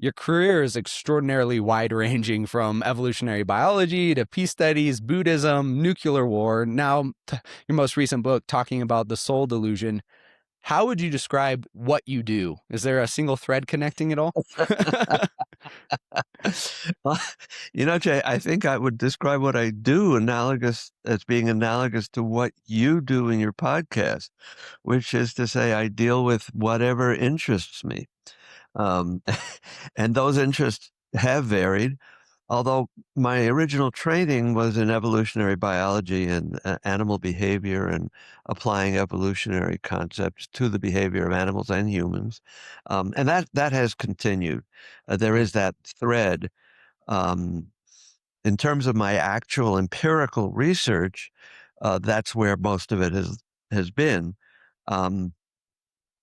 Your career is extraordinarily wide-ranging, from evolutionary biology to peace studies, Buddhism, nuclear war. Now, your most recent book talking about the soul delusion. How would you describe what you do? Is there a single thread connecting it all? Well, Jay, I think I would describe what I do as being analogous to what you do in your podcast, which is to say I deal with whatever interests me. Um, and those interests have varied, although my original training was in evolutionary biology and animal behavior and applying evolutionary concepts to the behavior of animals and humans. And that has continued. There Mm, is that thread. Um, in terms of my actual empirical research, that's where most of it has been. Um,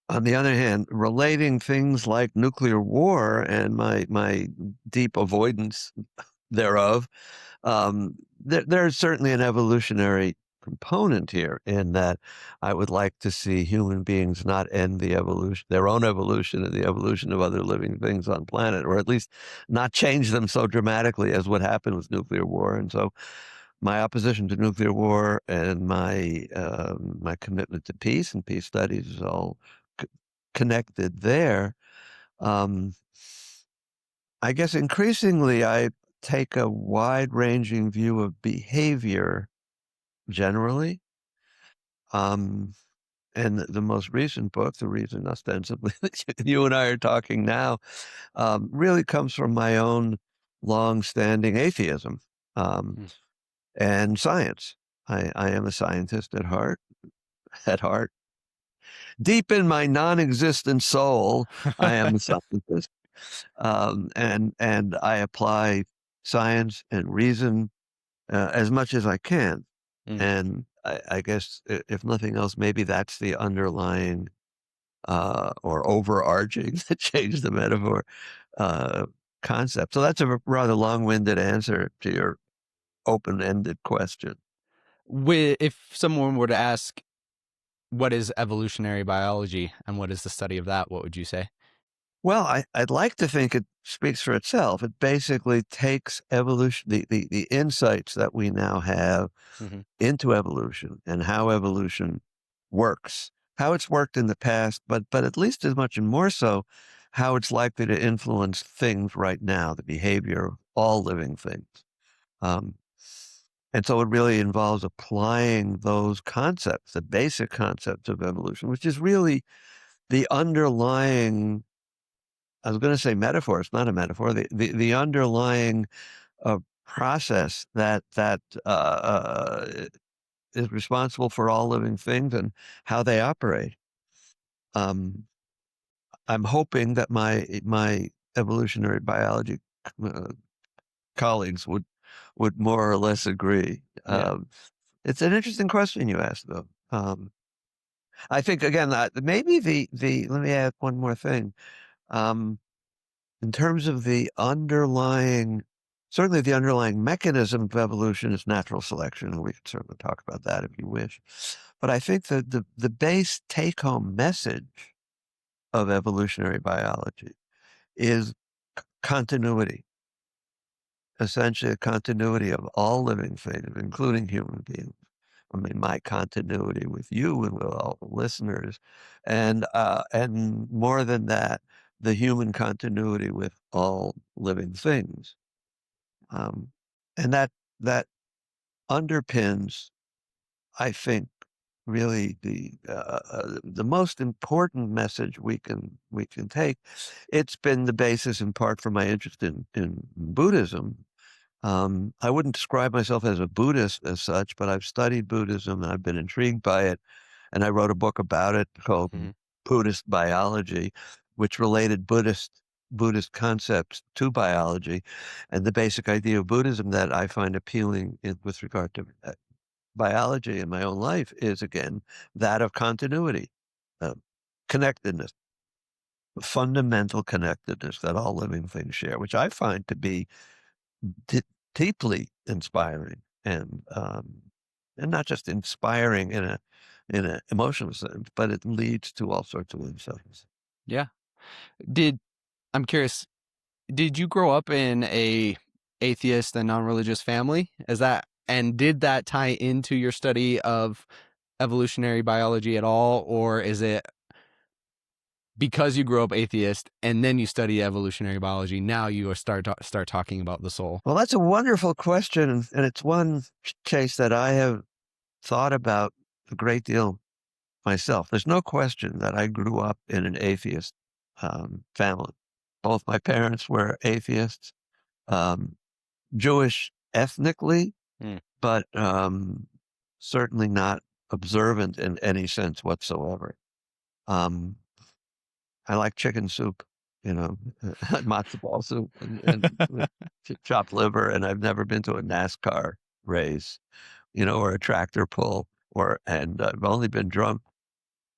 on the other hand, relating things like nuclear war and my deep avoidance thereof, there's certainly an evolutionary component here in that I would like to see human beings not end their own evolution and the evolution of other living things on planet, or at least not change them so dramatically as what happened with nuclear war. And so my opposition to nuclear war and my commitment to peace and peace studies is all c- connected there. Um, I guess increasingly I take a wide-ranging view of behavior generally. Um, and the most recent book, the reason ostensibly that you and I are talking now, really comes from my own long-standing atheism mm. and science. I am a scientist at heart. Deep in my non-existent soul, I am a scientist. And I apply science and reason as much as I can. Mm. And I guess if nothing else, maybe that's the underlying or overarching, to change the metaphor, uh, concept. So that's a rather long-winded answer to your open-ended question. If someone were to ask, what is evolutionary biology and what is the study of that, what would you say? Well, I'd like to think it speaks for itself. It basically takes evolution, the insights that we now have Hmm. into evolution and how evolution works, how it's worked in the past, but at least as much and more so, how it's likely to influence things right now, the behavior of all living things. Um, and so it really involves applying those concepts, the basic concepts of evolution, which is really the underlying, I was going to say metaphor, it's not a metaphor, the underlying process that is responsible for all living things and how they operate. Um, I'm hoping that my evolutionary biology uh, colleagues would more or less agree. Yeah. It's an interesting question you asked, though. I think again, maybe the let me add one more thing. Um, in terms of certainly the underlying mechanism of evolution is natural selection, and we can certainly talk about that if you wish. But I think that the base take-home message of evolutionary biology is continuity, essentially a continuity of all living things, including human beings. I mean, my continuity with you and with all the listeners, and more than that, the human continuity with all living things. Um, and that underpins, I think, really the most important message we can take. It's been the basis in part for my interest in Buddhism. I wouldn't describe myself as a Buddhist as such, but I've studied Buddhism and I've been intrigued by it. And I wrote a book about it called Hmm. Buddhist Biology, which related Buddhist concepts to biology. And the basic idea of Buddhism that I find appealing with regard to biology in my own life is, again, that of continuity, uh, connectedness, fundamental connectedness that all living things share, which I find to be d deeply inspiring and not just inspiring in a emotional sense, but it leads to all sorts of insights. Yeah. Did I'm curious. did you grow up in a atheist and non-religious family? And did that tie into your study of evolutionary biology at all, or is it because you grew up atheist and then you study evolutionary biology, now you start talking about the soul? Well, that's a wonderful question, and it's one case that I have thought about a great deal myself. There's no question that I grew up in an atheist family. Both my parents were atheists, um, Jewish ethnically, Hmm. but certainly not observant in any sense whatsoever. Um, I like chicken soup, you know, matzo ball soup and with chopped liver, and I've never been to a NASCAR race, you know, or a tractor pull, and I've only been drunk.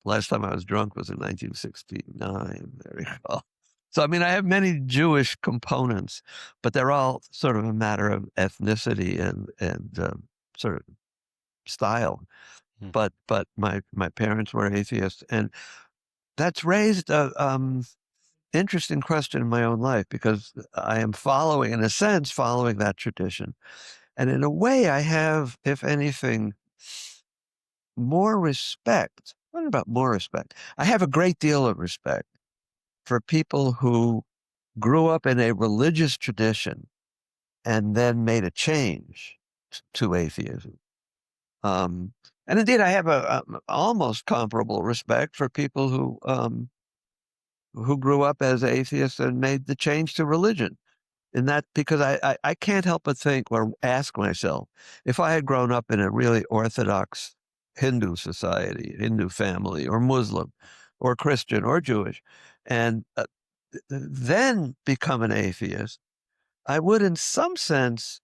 Last time I was drunk was in 1969. There you go. So, I mean, I have many Jewish components, but they're all sort of a matter of ethnicity and sort of style. Hmm. But my parents were atheists, and that's raised a interesting question in my own life because I am following, in a sense, following that tradition, and in a way, I have, if anything, more respect. What about more respect? I have a great deal of respect for people who grew up in a religious tradition and then made a change to atheism. Um, and indeed, I have a almost comparable respect for people who grew up as atheists and made the change to religion. In that, because I can't help but think or ask myself, if I had grown up in a really orthodox Hindu society, Hindu family, or Muslim, or Christian, or Jewish, and then become an atheist, I would, in some sense,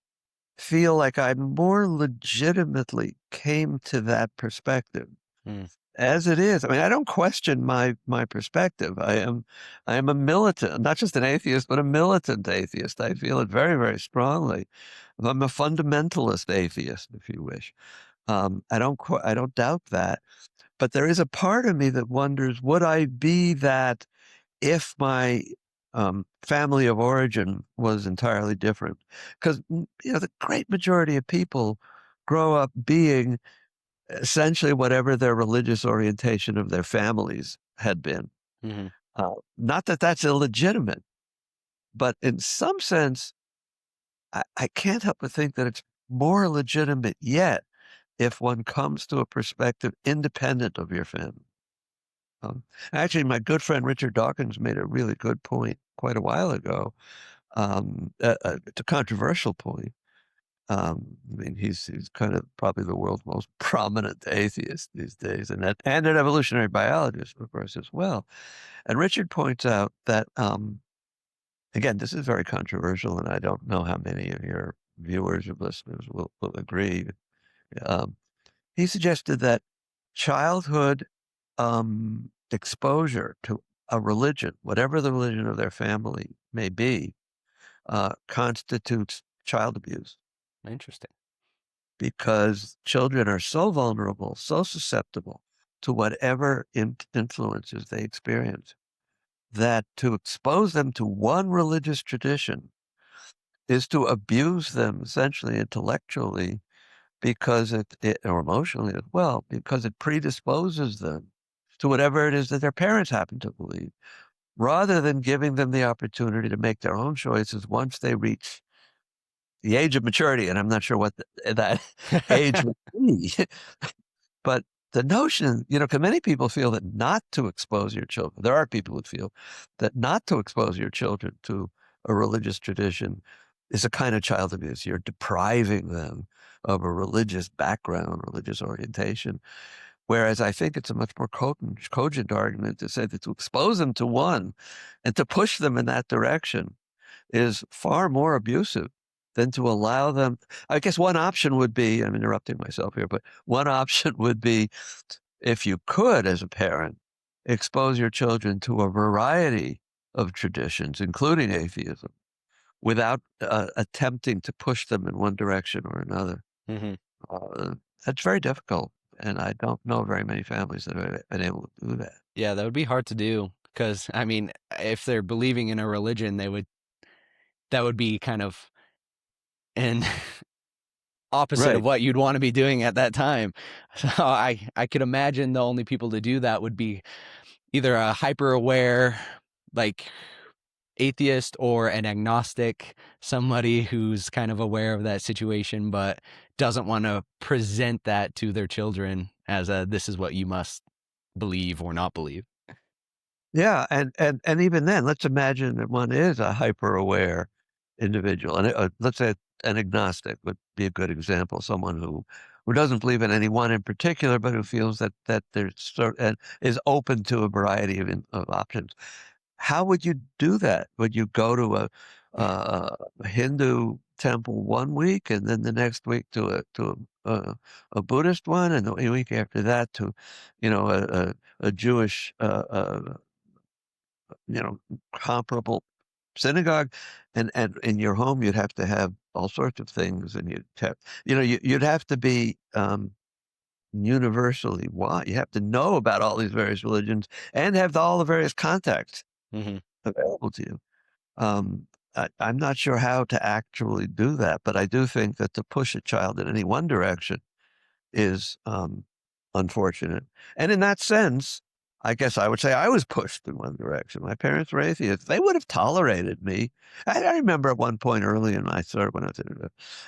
feel like I more legitimately came to that perspective. Hmm. As it is, I mean, I don't question my perspective. I am a militant, not just an atheist, but a militant atheist. I feel it very, very strongly. I'm a fundamentalist atheist, if you wish. I don't doubt that. But there is a part of me that wonders, would I be that if my family of origin was entirely different? Because you know, the great majority of people grow up being essentially whatever their religious orientation of their families had been. Hmm. Not that that's illegitimate, but in some sense, I can't help but think that it's more legitimate yet if one comes to a perspective independent of your family. Um, Actually, my good friend Richard Dawkins made a really good point quite a while ago. It's a controversial point. I mean, he's kind of probably the world's most prominent atheist these days, and an evolutionary biologist, of course, as well. And Richard points out that again, this is very controversial, and I don't know how many of your viewers or listeners will agree. Um, he suggested that childhood exposure to a religion, whatever the religion of their family may be, constitutes child abuse Interesting. because children are so vulnerable, so susceptible to whatever influences they experience, that to expose them to one religious tradition is to abuse them essentially intellectually because or emotionally as well, because it predisposes them to whatever it is that their parents happen to believe, rather than giving them the opportunity to make their own choices once they reach the age of maturity. And I'm not sure what that age would be. But the notion, you know, because many people feel that not to expose your children, there are people who feel that not to expose your children to a religious tradition is a kind of child abuse. You're depriving them of a religious background, religious orientation. Whereas I think it's a much more cogent argument to say that to expose them to one and to push them in that direction is far more abusive than to allow them. I guess one option would be, I'm interrupting myself here, but one option would be, if you could, as a parent, expose your children to a variety of traditions, including atheism, without attempting to push them in one direction or another. Hmm. Uh, that's very difficult. And I don't know very many families that have been able to do that. Yeah, that would be hard to do because, I mean, if they're believing in a religion, they would that would be kind of an opposite of Right. what you'd want to be doing at that time. So I could imagine the only people to do that would be either a hyper aware, like atheist, or an agnostic, somebody who's kind of aware of that situation but doesn't want to present that to their children as a this is what you must believe or not believe. Yeah, and even then, let's imagine that one is a hyper-aware individual, and let's say an agnostic would be a good example, someone who doesn't believe in any one in particular, but who feels that there's and is open to a variety of options. How would you do that? Would you go to a Hindu temple one week, and then the next week a Buddhist one, and the week after that to, you know, a Jewish you know, comparable synagogue, and in your home you'd have to have all sorts of things, and you'd have, you'd have to be universally wise. You have to know about all these various religions and have all the various contacts Mm-hmm. available to you. I'm not sure how to actually do that, but I do think that to push a child in any one direction is unfortunate. And in that sense, I guess I would say I was pushed in one direction. My parents were atheists. They would have tolerated me. I remember at one point early in my sort of when I was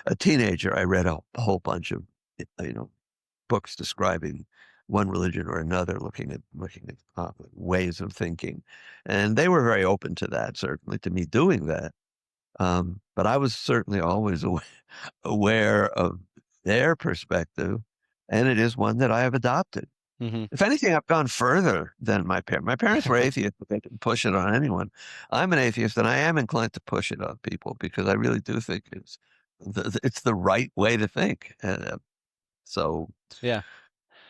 a teenager, I read a whole bunch of books describing one religion or another, looking at ways of thinking, and they were very open to that. Certainly, to me doing that. But I was certainly always aware of their perspective, and it is one that I have adopted. Mm-hmm. If anything, I've gone further than my parents. My parents were atheists, but they didn't push it on anyone. I'm an atheist, and I am inclined to push it on people because I really do think it's the right way to think. So Yeah.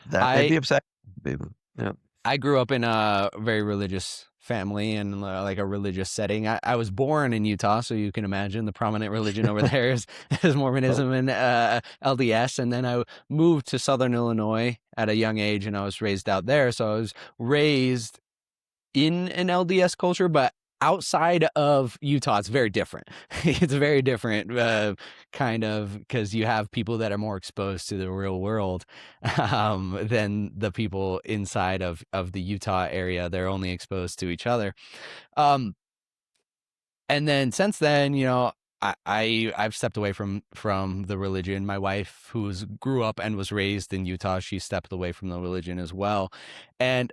that may I be upsetting to people. Yeah. I grew up in a very religious family and like a religious setting. I was born in Utah, so you can imagine the prominent religion over there is Oh, Mormonism and LDS. And then I moved to Southern Illinois at a young age, and I was raised out there. So I was raised in an LDS culture, but outside of Utah, it's very different. It's very different, kind of, because you have people that are more exposed to the real world than the people inside of the Utah area. They're only exposed to each other. Um, and then since then, I've stepped away from the religion. My wife, grew up and was raised in Utah, she stepped away from the religion as well, and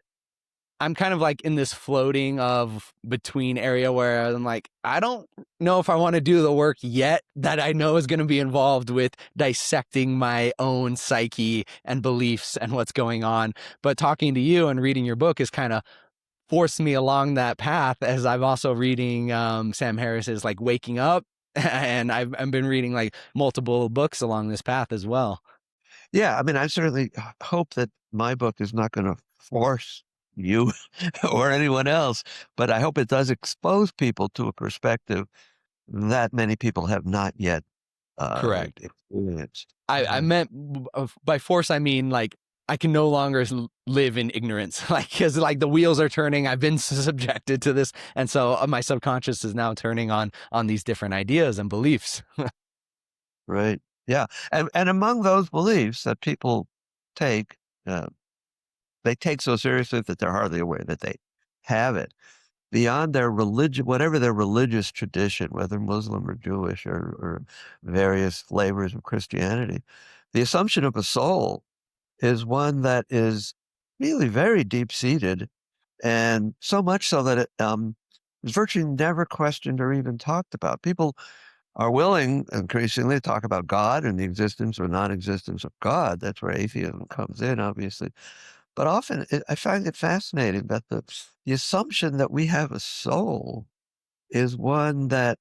I'm kind of like in this floating of between area where I'm like, I don't know if I want to do the work yet that I know is going to be involved with dissecting my own psyche and beliefs and what's going on. But talking to you and reading your book has kind of forced me along that path, as I'm also reading Sam Harris's like Waking Up. And I've been reading like multiple books along this path as well. yeah. I mean, I certainly hope that my book is not going to force you or anyone else, but I hope it does expose people to a perspective that many people have not yet Correct. experienced. I meant by force, I mean like I can no longer live in ignorance, like because like the wheels are turning. I've been subjected to this, and so my subconscious is now turning on these different ideas and beliefs. Right. Yeah. And among those beliefs that people take, uh, they take so seriously that they're hardly aware that they have it. Beyond their religion, whatever their religious tradition, whether Muslim or Jewish or various flavors of Christianity, the assumption of a soul is one that is really very deep-seated, and so much so that it is virtually never questioned or even talked about. People are willing increasingly to talk about God and the existence or non-existence of God. That's where atheism comes in, obviously. But often I find it fascinating that the assumption that we have a soul is one that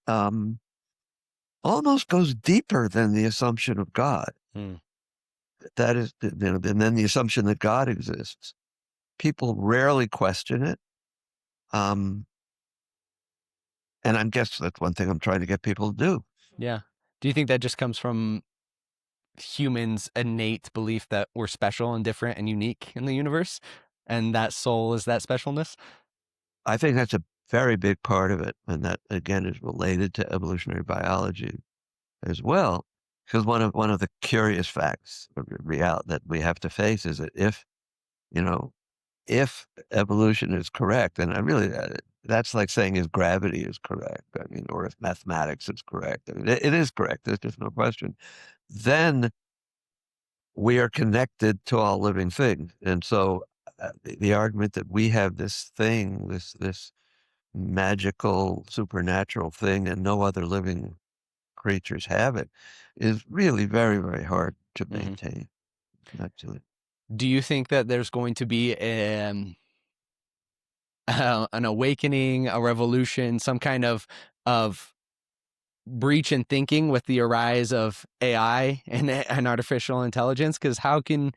almost goes deeper than the assumption of God. Hmm. That is, and then the assumption that God exists. People rarely question it. Um, and I guess that's one thing I'm trying to get people to do. Yeah. Do you think that just comes from humans' innate belief that we're special and different and unique in the universe, and that soul is that specialness? I think that's a very big part of it. And that, again, is related to evolutionary biology as well. Because one of the curious facts of reality that we have to face is that you know, if evolution is correct, and I really, that's like saying if gravity is correct, I mean, or if mathematics is correct. I mean, it is correct. There's just no question. Then we are connected to all living things. And so the argument that we have this thing, this magical supernatural thing, and no other living creatures have it, is really very, very hard to Mm-hmm. maintain. Actually, Do you think that there's going to be an awakening, a revolution, some kind of breach in thinking with the arise of AI and artificial intelligence? Because how can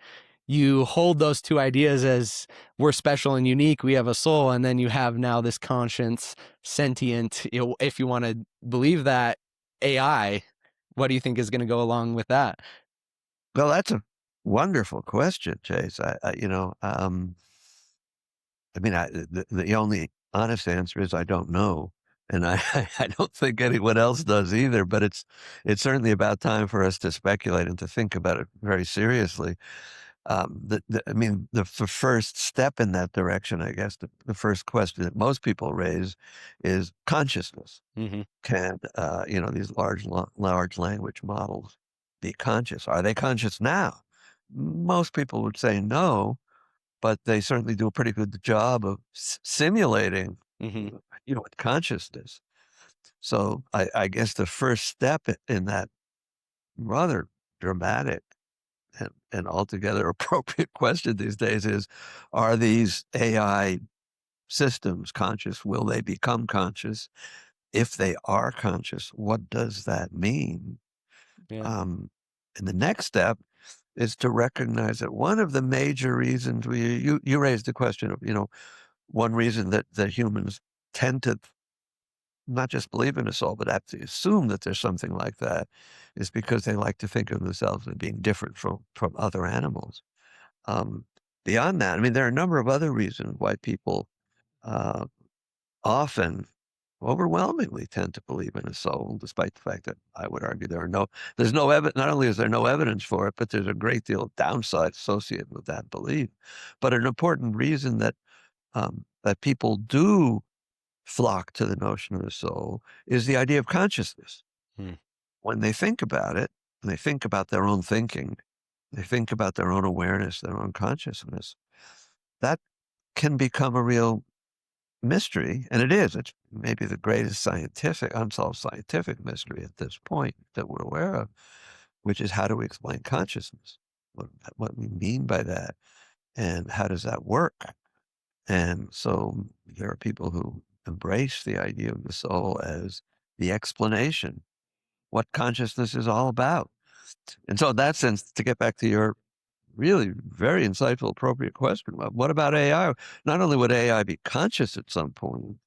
you hold those two ideas as we're special and unique, we have a soul, and then you have now this conscience, sentient, if you want to believe that, AI, what do you think is going to go along with that? well, that's a wonderful question, Chase. I mean, the only honest answer is I don't know, and I I don't think anyone else does either. But it's certainly about time for us to speculate and to think about it very seriously. I mean, the first step in that direction, I guess, the first question that most people raise is consciousness. Mm-hmm. Can these large language models be conscious? Are they conscious now? Most people would say no, but they certainly do a pretty good job of simulating, Mm-hmm. with consciousness. So I guess the first step in that rather dramatic and altogether appropriate question these days is, are these AI systems conscious? Will they become conscious? If they are conscious, what does that mean? Yeah. Um, and the next step is to recognize that one of the major reasons you raised the question of, one reason that humans tend to not just believe in a soul, but actually assume that there's something like that, is because they like to think of themselves as being different from other animals. Um, Beyond that, I mean, there are a number of other reasons why people uh, often overwhelmingly tend to believe in a soul, despite the fact that I would argue there's no evidence. Not only is there no evidence for it, but there's a great deal of downside associated with that belief. But an important reason that people do flock to the notion of the soul is the idea of consciousness. Hmm. When they think about it, when they think about their own thinking, they think about their own awareness, their own consciousness, that can become a real mystery, and it is. It's maybe the greatest unsolved scientific mystery at this point that we're aware of, which is how do we explain consciousness? What we mean by that, and how does that work? And so there are people who embrace the idea of the soul as the explanation, what consciousness is all about. And so in that sense, to get back to your really very insightful, appropriate question, what about AI? Not only would AI be conscious at some point,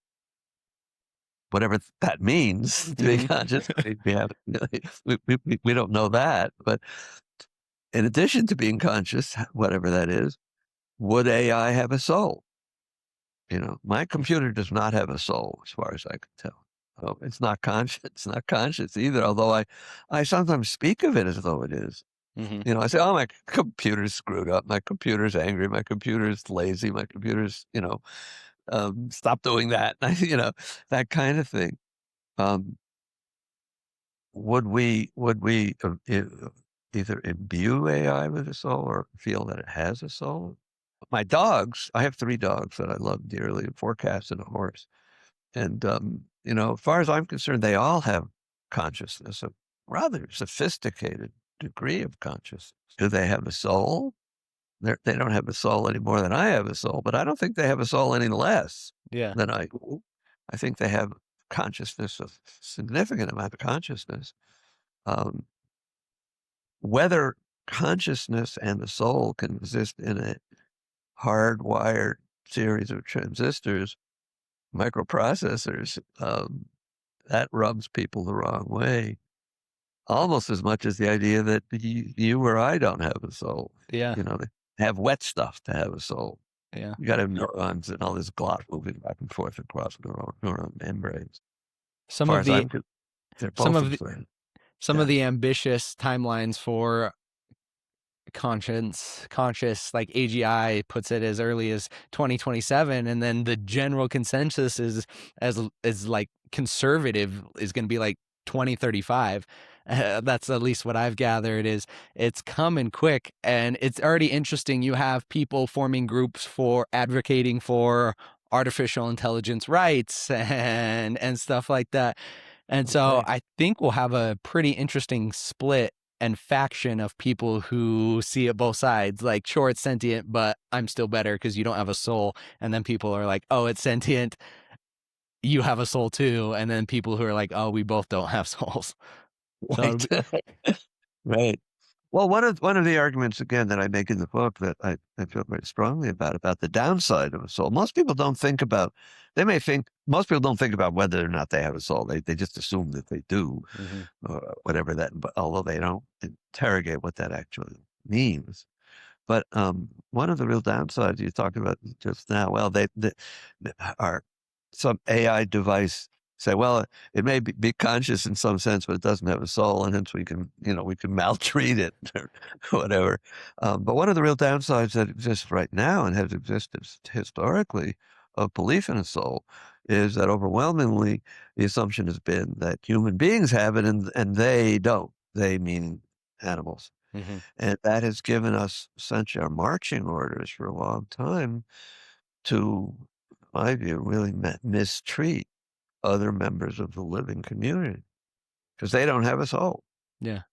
whatever that means to be Mm-hmm. conscious. We have we don't know that, but in addition to being conscious, whatever that is, would AI have a soul? My computer does not have a soul, as far as I can tell. Oh, it's not conscious. It's not conscious either. Although I sometimes speak of it as though it is. Mm-hmm. I say, "Oh, my computer's screwed up. My computer's angry. My computer's lazy. My computer's, stop doing that." That kind of thing. Um, would we either imbue AI with a soul or feel that it has a soul? My dogs, I have 3 dogs that I love dearly, 4 cats and a horse. And, as far as I'm concerned, they all have consciousness, a rather sophisticated degree of consciousness. Do they have a soul? They don't have a soul any more than I have a soul, but I don't think they have a soul any less Yeah. than I do. I think they have consciousness, a significant amount of consciousness. Um, Whether consciousness and the soul can exist in a hardwired series of transistors, microprocessors, that rubs people the wrong way, almost as much as the idea that you or I don't have a soul. Yeah. They have wet stuff to have a soul. Yeah. You got to have neurons and all this clock moving back and forth across neuron membranes. As Some far of as the I'm concerned, they're some both of the observed. some of Yeah. the ambitious timelines for conscious like AGI puts it as early as 2027, and then the general consensus is like conservative is going to be like 2035. That's at least what I've gathered. Is it's coming quick, and it's already interesting. You have people forming groups for advocating for artificial intelligence rights and stuff like that. And so Right. I think we'll have a pretty interesting split and faction of people who see it both sides. Like, sure, it's sentient, but I'm still better because you don't have a soul. And then people are like, oh, it's sentient, you have a soul too. And then people who are like, oh, we both don't have souls. So, Right. Right. Well, one of the arguments again that I make in the book that I feel very strongly about the downside of a soul. Most people don't think about. They may think most people don't think about whether or not they have a soul. They just assume that they do, mm-hmm. or whatever that. But although they don't interrogate what that actually means. But one of the real downsides you talked about just now, well, they are some AI device say, well, it may be conscious in some sense, but it doesn't have a soul, and hence we can maltreat it or whatever. But one of the real downsides that exists right now and has existed historically of belief in a soul is that overwhelmingly the assumption has been that human beings have it and they don't. They meaning animals. Mm-hmm. And that has given us essentially our marching orders for a long time to, in my view, really mistreat other members of the living community because they don't have a soul. Yeah.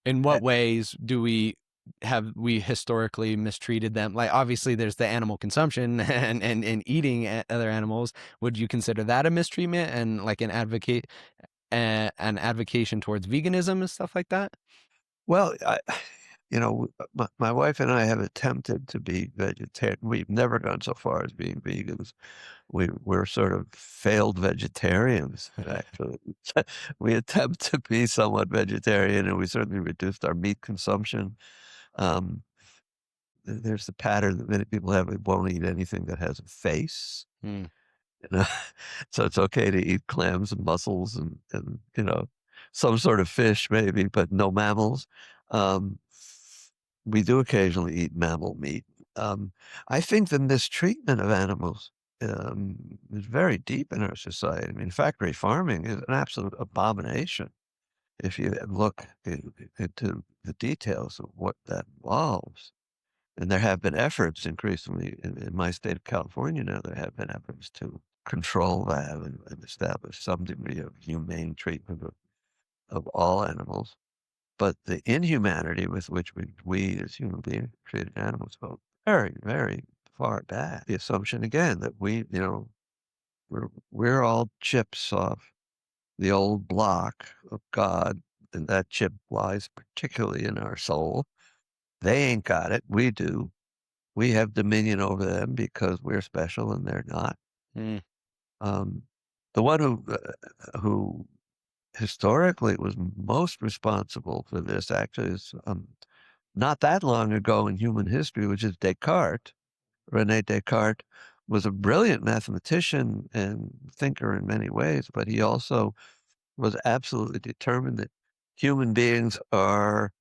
In Uh, what ways do we historically mistreated them? Like, obviously there's the animal consumption and eating other animals. Would you consider that a mistreatment and like an advocation towards veganism and stuff like that? Well, my wife and I have attempted to be vegetarian. We've never gone so far as being vegans. We're sort of failed vegetarians, actually. We attempt to be somewhat vegetarian, and we certainly reduced our meat consumption. Um, there's the pattern that many people have. They won't eat anything that has a face. Mm, You know? So it's okay to eat clams and mussels and some sort of fish maybe, but no mammals. Um, we do occasionally eat mammal meat. Um, I think the mistreatment of animals is very deep in our society. I mean, factory farming is an absolute abomination if you look into the details of what that involves. And there have been efforts increasingly in my state of California now, there have been efforts to control that and establish some degree of humane treatment of all animals. But the inhumanity with which we as human beings treated animals go very, very far back. The assumption again that we're all chips off the old block of God, and that chip lies particularly in our soul. They ain't got it. We do. We have dominion over them because we're special and they're not. mm, Um, the one who historically was most responsible for this actually is not that long ago in human history, which is Descartes. Rene Descartes was a brilliant mathematician and thinker in many ways, but he also was absolutely determined that human beings are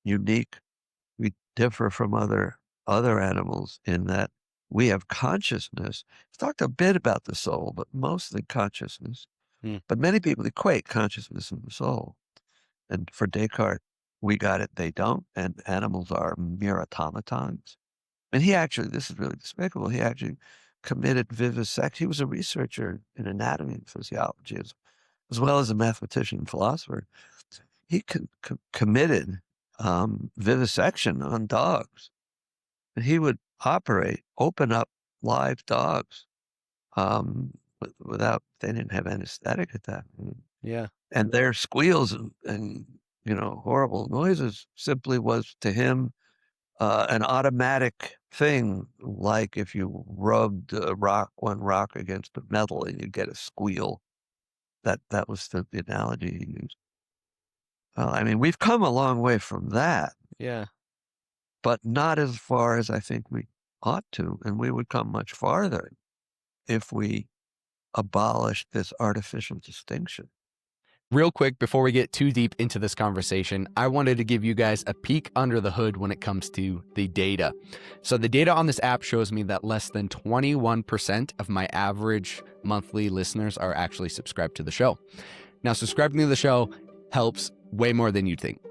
unique. We differ from other animals in that we have consciousness. He's talked a bit about the soul, but mostly consciousness. mm, But many people equate consciousness and the soul. And for Descartes, we got it, they don't, and animals are mere automatons. And he actually, this is really despicable, he actually committed vivisection. He was a researcher in anatomy and physiology as well as a mathematician and philosopher. He committed vivisection on dogs. And he would open up live dogs without, they didn't have anesthetic at that point. yeah. And their squeals and horrible noises simply was to him an automatic thing, like if you rubbed one rock against a metal and you get a squeal. That was the analogy he used. I mean, we've come a long way from that, Yeah. but not as far as I think we ought to, and we would come much farther if we abolished this artificial distinction. Real quick, before we get too deep into this conversation, I wanted to give you guys a peek under the hood when it comes to the data. So the data on this app shows me that less than 21% of my average monthly listeners are actually subscribed to the show. Now, subscribing to the show helps way more than you'd think.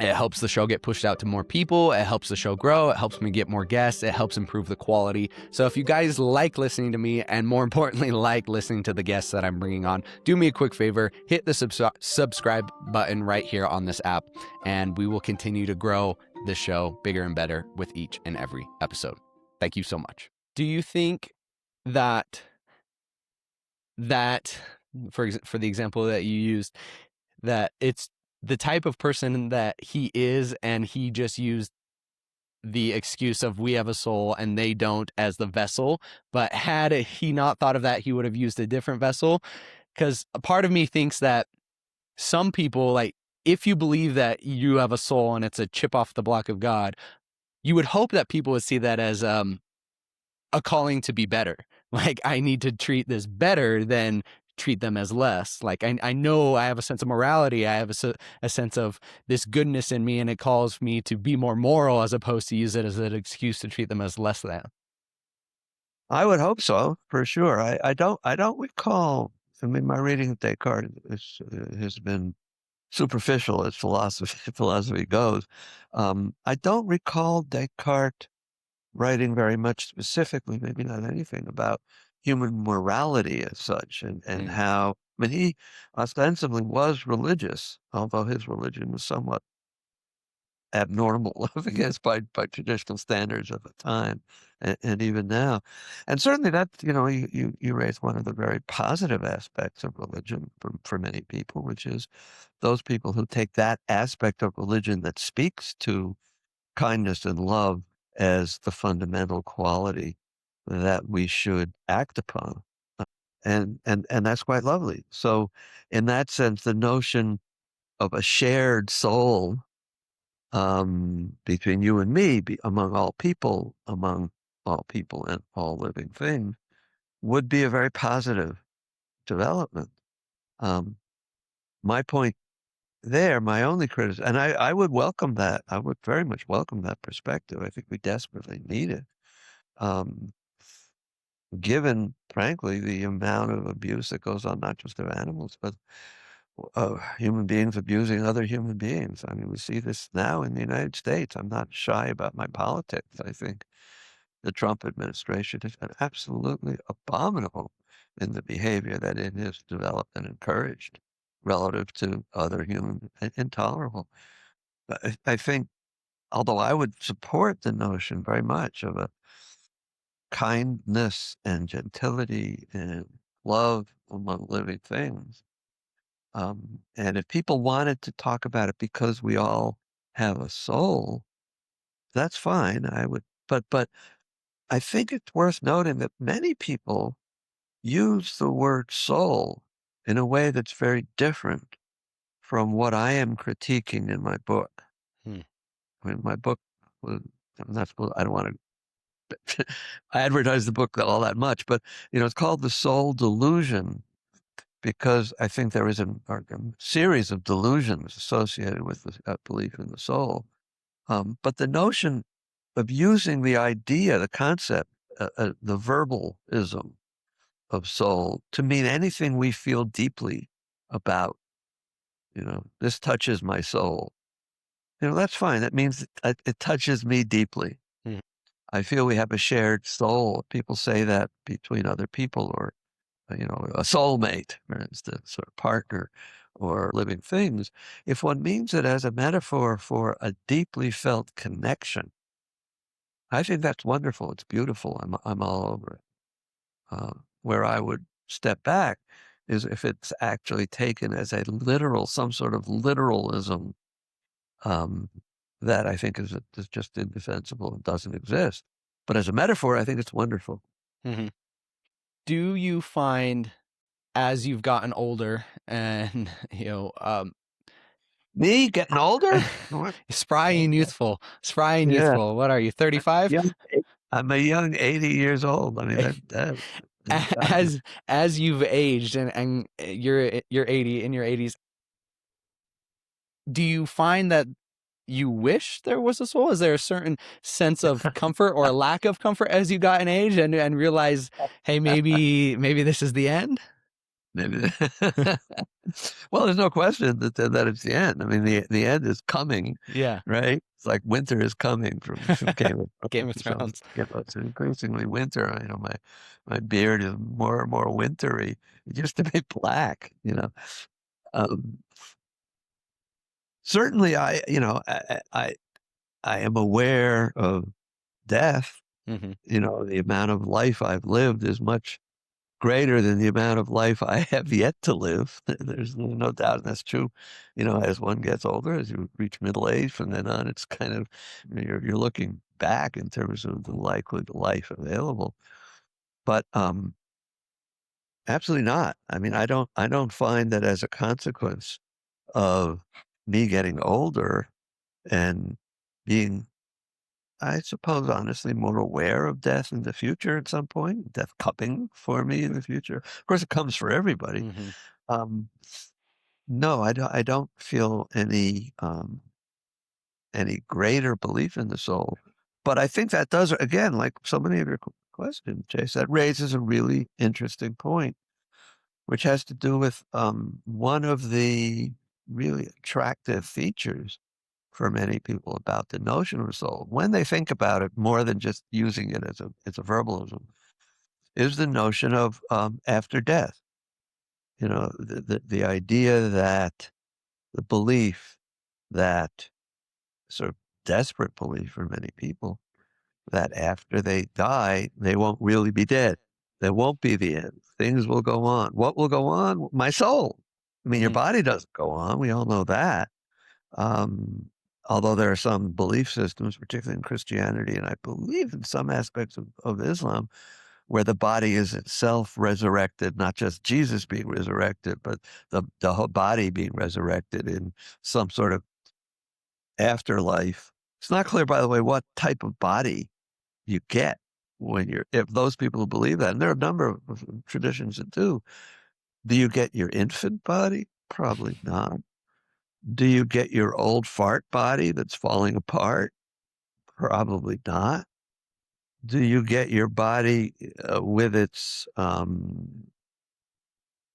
It helps the show get pushed out to more people. It helps the show grow. It helps me get more guests. It helps improve the quality. So if you guys like listening to me, and more importantly, like listening to the guests that I'm bringing on, do me a quick favor, hit the subscribe button right here on this app, and we will continue to grow the show bigger and better with each and every episode. Thank you so much. Do you think that for the example that you used, that it's the type of person that he is, and he just used the excuse of we have a soul and they don't as the vessel, but had he not thought of that, he would have used a different vessel? Because a part of me thinks that some people, like, if you believe that you have a soul and it's a chip off the block of God, you would hope that people would see that as a calling to be better. Like, I need to treat this better than treat them as less. Like, I know I have a sense of morality. I have a sense of this goodness in me, and it calls me to be more moral as opposed to use it as an excuse to treat them as less than. I would hope so, for sure. I don't recall. I mean, my reading of Descartes has been superficial as philosophy goes. I don't recall Descartes writing very much specifically, maybe not anything, about human morality as such, and how, I mean, he ostensibly was religious, although his religion was somewhat abnormal, I guess, by traditional standards of the time, and even now. And certainly that, you raise one of the very positive aspects of religion for many people, which is those people who take that aspect of religion that speaks to kindness and love as the fundamental quality that we should act upon. And that's quite lovely. So in that sense, the notion of a shared soul between you and me, among all people and all living things, would be a very positive development. My point there, my only criticism, and I would welcome that. I would very much welcome that perspective. I think we desperately need it. Given, frankly, the amount of abuse that goes on, not just of animals, but human beings abusing other human beings. I mean, we see this now in the United States. I'm not shy about my politics. I think the Trump administration has been absolutely abominable in the behavior that it has developed and encouraged relative to other human, intolerable. I think, although I would support the notion very much of a kindness and gentility and love among living things, and if people wanted to talk about it because we all have a soul, that's fine. But I think it's worth noting that many people use the word soul in a way that's very different from what I am critiquing in my book. Hmm. I mean, my book was, I'm not supposed, I don't want to advertise the book all that much, but it's called The Soul Delusion, because I think there is a series of delusions associated with the belief in the soul. But the notion of using the idea, the concept, the verbalism of soul to mean anything we feel deeply about, this touches my soul. That's fine. That means it touches me deeply. Hmm. I feel we have a shared soul. People say that between other people, or a soulmate, for instance, or partner, or living things. If one means it as a metaphor for a deeply felt connection, I think that's wonderful. It's beautiful. I'm all over it. Where I would step back is if it's actually taken as a literal, some sort of literalism, that I think is just indefensible and doesn't exist. But as a metaphor, I think it's wonderful. Mm-hmm. Do you find, as you've gotten older and Me getting older? spry and youthful, Yeah. what are you, 35? Yeah. I'm a young 80 years old. I mean, that thank God. As you've aged and you're 80 in your 80s, do you find that you wish there was a soul? Is there a certain sense of comfort or lack of comfort as you got in age and realize, hey, maybe this is the end? Maybe. Well, there's no question that it's the end. I mean, the end is coming, Yeah, right? It's like winter is coming from Game of Game Thrones of or something. Thrones. You know, it's increasingly winter. You know, my beard is more and more wintry. It used to be black. You know, um, certainly I am aware of death. Hmm. You know, the amount of life I've lived is much greater than the amount of life I have yet to live. There's no doubt that's true. You know, as one gets older, as you reach middle age, from then on, it's kind of you're looking back in terms of the likely life available. But absolutely not. I mean, I don't find that as a consequence of me getting older and being, I suppose, honestly, more aware of death in the future at some point, death coming for me in the future. Of course, it comes for everybody. Hmm. Um, no, I don't feel any greater belief in the soul. But I think that does, again, like so many of your questions, Chase, that raises a really interesting point, which has to do with one of the really attractive features for many people about the notion of soul, when they think about it more than just using it as a verbalism, is the notion of after death. You know, the idea that the belief that sort of desperate belief for many people that after they die, they won't really be dead. There won't be the end. Things will go on. What will go on? My soul. I mean, your Hmm. body doesn't go on. We all know that. Um, although there are some belief systems, particularly in Christianity, and I believe in some aspects of Islam, where the body is itself resurrected, not just Jesus being resurrected, but the whole body being resurrected in some sort of afterlife. It's not clear, by the way, what type of body you get when if those people who believe that, and there are a number of traditions that do you get your infant body? Probably not. Do you get your old fart body that's falling apart? Probably not. Do you get your body with its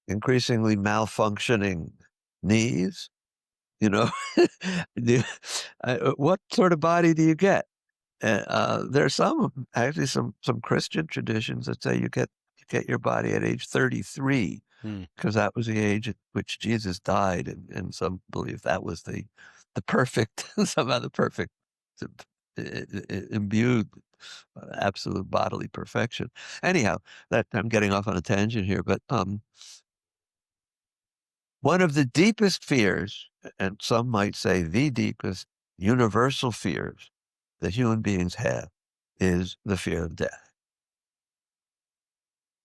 increasingly malfunctioning knees? You know, Do- what sort of body do you get? There's actually some Christian traditions that say you get your body at age 33 Hmm. because that was the age at which Jesus died, and some believe that was the perfect somehow the perfect imbued absolute bodily perfection. Anyhow, that I'm getting off on a tangent here, but one of the deepest fears, and some might say the deepest universal fears that human beings have, is the fear of death.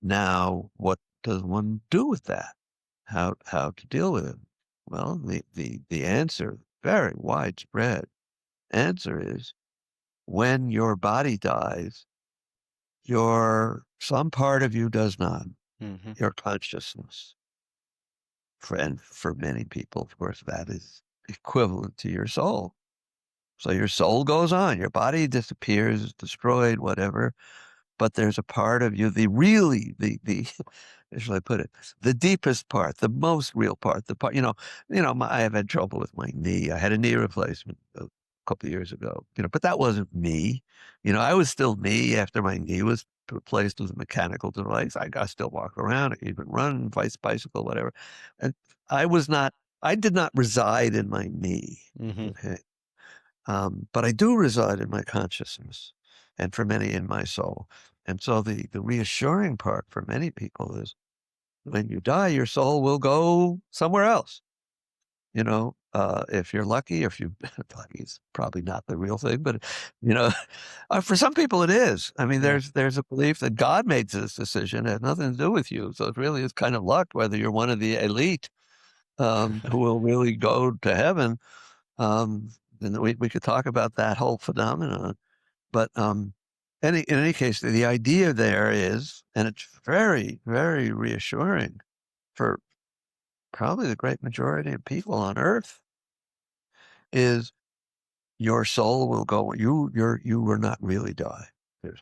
Now, what does one do with that? How to deal with it? Well, the answer, very widespread answer is when your body dies, some part of you does not, Hmm. your consciousness. And for many people, of course, that is equivalent to your soul. So your soul goes on, your body disappears, is destroyed, whatever. But there's a part of you, how shall I put it? The deepest part, the most real part, the part, I have had trouble with my knee. I had a knee replacement a couple of years ago, but that wasn't me. I was still me after my knee was replaced with a mechanical device. I still walk around, I even run, bicycle, whatever. And I was not, I did not reside in my knee. Hmm. Okay. But I do reside in my consciousness and for many in my soul. And so the reassuring part for many people is when you die, your soul will go somewhere else. If you're lucky, if you lucky is probably not the real thing, but you know, for some people it is. I mean, Yeah. there's a belief that God made this decision. It has nothing to do with you. So it really is kind of luck whether you're one of the elite who will really go to heaven. And we could talk about that whole phenomenon. But in any case, the idea there is, and it's very, very reassuring for probably the great majority of people on Earth, is your soul will go. You will not really die. There's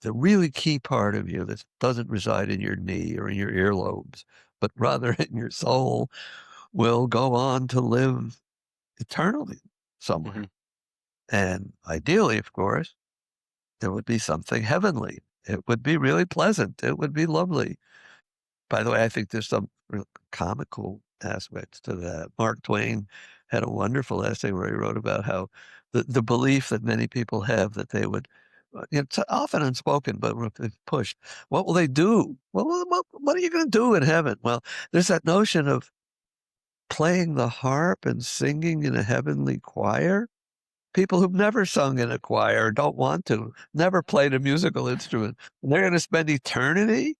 the really key part of you that doesn't reside in your knee or in your earlobes, but rather in your soul, will go on to live eternally somewhere. Mm-hmm. And ideally, of course, there would be something heavenly. It would be really pleasant. It would be lovely. By the way, I think there's some real comical aspects to that. Mark Twain had a wonderful essay where he wrote about how the belief that many people have that they would, it's often unspoken, but if pushed, what will they do? Well, what are you going to do in heaven? Well, there's that notion of playing the harp and singing in a heavenly choir. People who've never sung in a choir, don't want to, never played a musical instrument, and they're going to spend eternity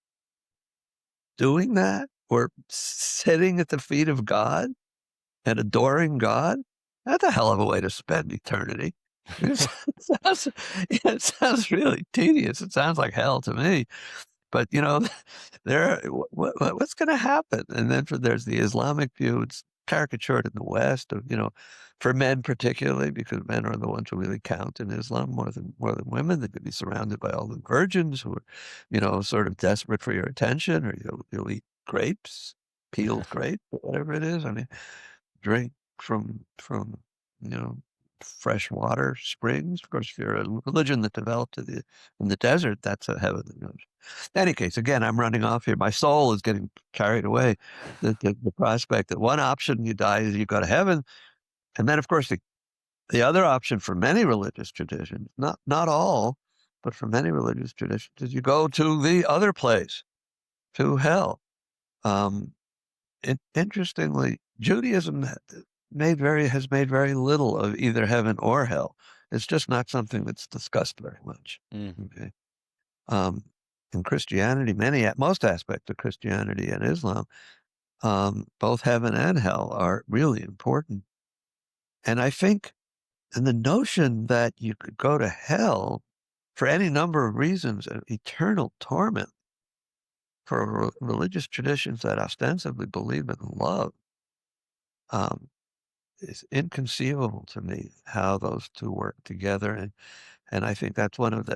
doing that or sitting at the feet of God and adoring God. That's a hell of a way to spend eternity. It sounds really tedious. It sounds like hell to me. But, what's going to happen? And then there's the Islamic view. It's caricatured in the West of, for men particularly, because men are the ones who really count in Islam more than women. They could be surrounded by all the virgins who are, sort of desperate for your attention, or you'll eat grapes, peeled grapes, or whatever it is. I mean, drink from fresh water springs. Of course, if you're a religion that developed in the desert, that's a heaven. In any case, again, I'm running off here. My soul is getting carried away. The prospect that one option you die is you go to heaven, and then of course the other option for many religious traditions, not all, but for many religious traditions, is you go to the other place, to hell. Interestingly, Judaism has made very little of either heaven or hell. It's just not something that's discussed very much. Okay. In Christianity, most aspects of Christianity and Islam, both heaven and hell are really important. And I think, and the notion that you could go to hell for any number of reasons, eternal torment for religious traditions that ostensibly believe in love, is inconceivable to me how those two work together. And I think that's one of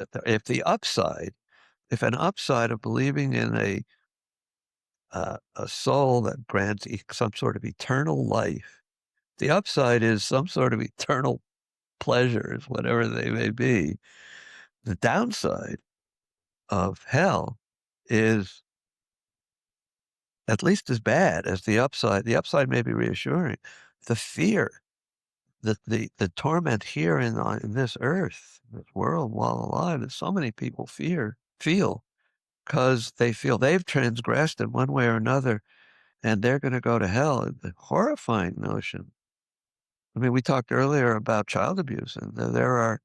if an upside of believing in a soul that grants some sort of eternal life, the upside is some sort of eternal pleasures, whatever they may be. The downside of hell is at least as bad as the upside. The upside may be reassuring. The fear, the torment here in this earth, this world while alive, that so many people feel, because they feel they've transgressed in one way or another, and they're going to go to hell. The horrifying notion. I mean, we talked earlier about child abuse, and there are,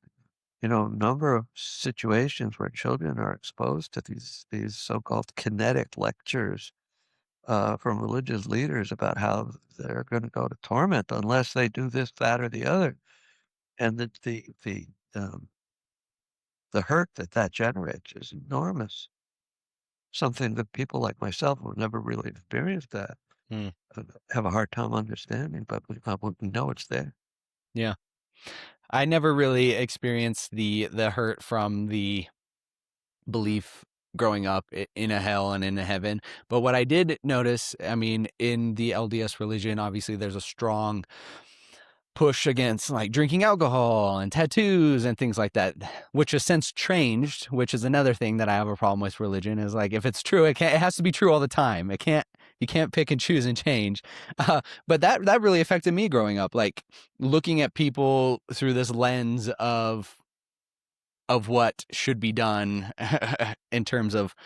a number of situations where children are exposed to these so-called kinetic lectures from religious leaders about how they're going to go to torment unless they do this, that, or the other, and the hurt that generates is enormous. Something that people like myself who have never really experienced that have a hard time understanding, but we know it's there. Yeah. I never really experienced the hurt from the belief growing up in a hell and in a heaven. But what I did notice, I mean, in the LDS religion, obviously there's a strong push against like drinking alcohol and tattoos and things like that, which has since changed, which is another thing that I have a problem with religion is like, if it's true, it has to be true all the time. You can't pick and choose and change. But that really affected me growing up, like looking at people through this lens of what should be done in terms of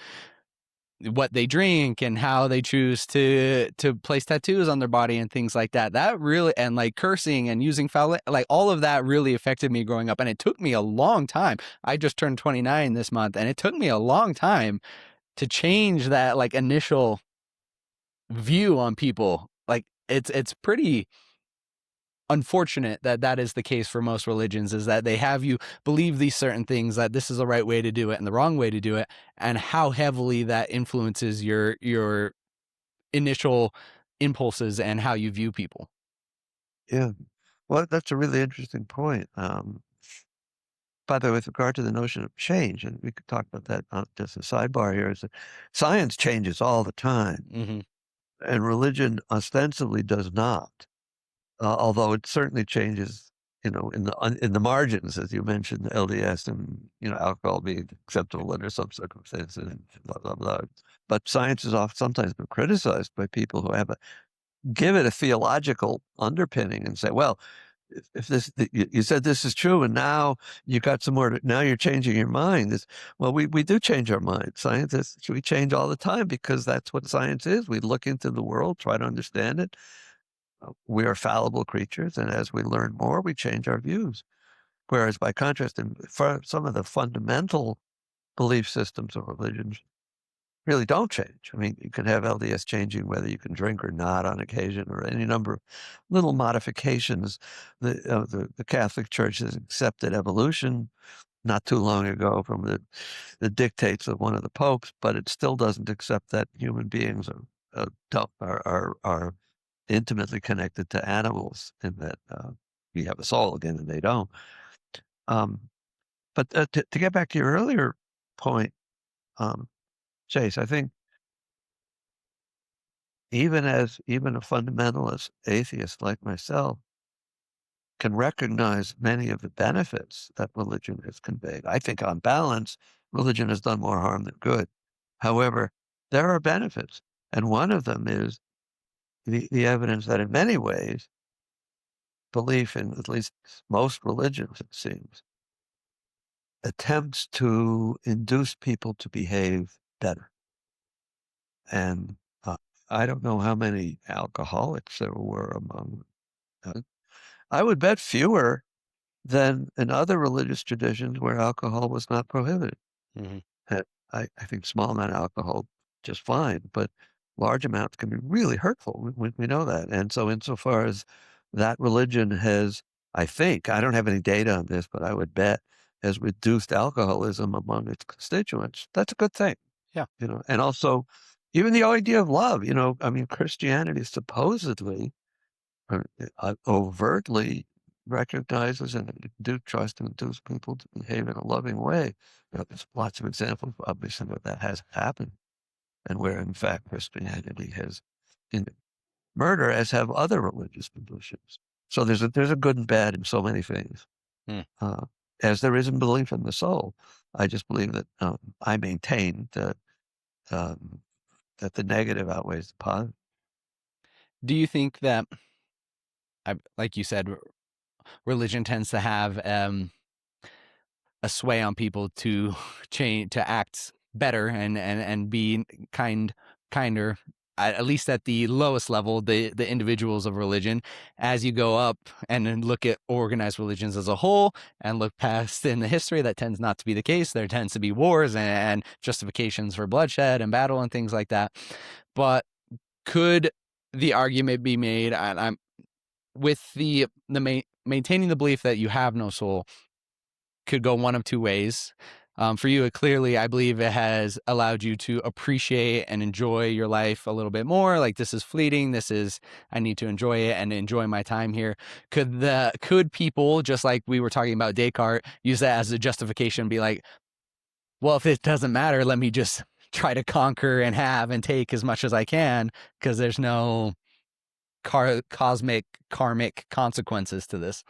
what they drink and how they choose to place tattoos on their body and things like that. That really, and like cursing and using foul, like all of that really affected me growing up. And it took me a long time. I just turned 29 this month, and it took me a long time to change that like initial view on people. Like it's pretty unfortunate that that is the case for most religions, is that they have you believe these certain things, that this is the right way to do it and the wrong way to do it, and how heavily that influences your initial impulses and how you view people. Yeah. Well, that's a really interesting point. By the way, with regard to the notion of change, and we could talk about that just a sidebar here, is that science changes all the time, Hmm. and religion ostensibly does not. Although it certainly changes, in the margins, as you mentioned, LDS and alcohol being acceptable under some circumstances, and blah blah blah. But science is often sometimes been criticized by people who give it a theological underpinning and say, well, if this you said this is true, and now you got some more. Now you're changing your mind. Well, we do change our mind. Scientists, we change all the time because that's what science is. We look into the world, try to understand it. We are fallible creatures, and as we learn more, we change our views. Whereas, by contrast, for some of the fundamental belief systems of religions really don't change. I mean, you can have LDS changing whether you can drink or not on occasion, or any number of little modifications. The Catholic Church has accepted evolution not too long ago from the dictates of one of the popes, but it still doesn't accept that human beings are intimately connected to animals, and that we have a soul again, and they don't. Um, but to get back to your earlier point, um, Chase, I think even a fundamentalist atheist like myself can recognize many of the benefits that religion has conveyed. I think on balance, religion has done more harm than good. However, there are benefits, and one of them is the evidence that in many ways, belief in at least most religions, it seems, attempts to induce people to behave better. And I don't know how many alcoholics there were among. I would bet fewer than in other religious traditions where alcohol was not prohibited. Hmm. Uh, I think small amount of alcohol just fine, but large amounts can be really hurtful. We know that. And so insofar as that religion has, I think, I don't have any data on this, but I would bet has reduced alcoholism among its constituents, that's a good thing. Yeah. And also even the idea of love, I mean, Christianity supposedly overtly recognizes and do tries to induce people to behave in a loving way. There's lots of examples, obviously, where that has happened, and where, in fact, Christianity has in murder, as have other religious traditions. So there's a good and bad in so many things, Mm. uh, as there is in belief in the soul. I just believe that I maintain um, that the negative outweighs the positive. Do you think that, like you said, religion tends to have a sway on people to change, to act better and be kinder, at least at the lowest level, the individuals of religion? As you go up and then look at organized religions as a whole and look past in the history, that tends not to be the case. There tends to be wars and justifications for bloodshed and battle and things like that. But could the argument be made, and I'm with maintaining the belief that you have no soul, could go one of two ways. For you, it clearly, I believe it has allowed you to appreciate and enjoy your life a little bit more. Like, this is fleeting. I need to enjoy it and enjoy my time here. Could people, just like we were talking about Descartes, use that as a justification, be like, well, if it doesn't matter, let me just try to conquer and have and take as much as I can, because there's no cosmic karmic consequences to this.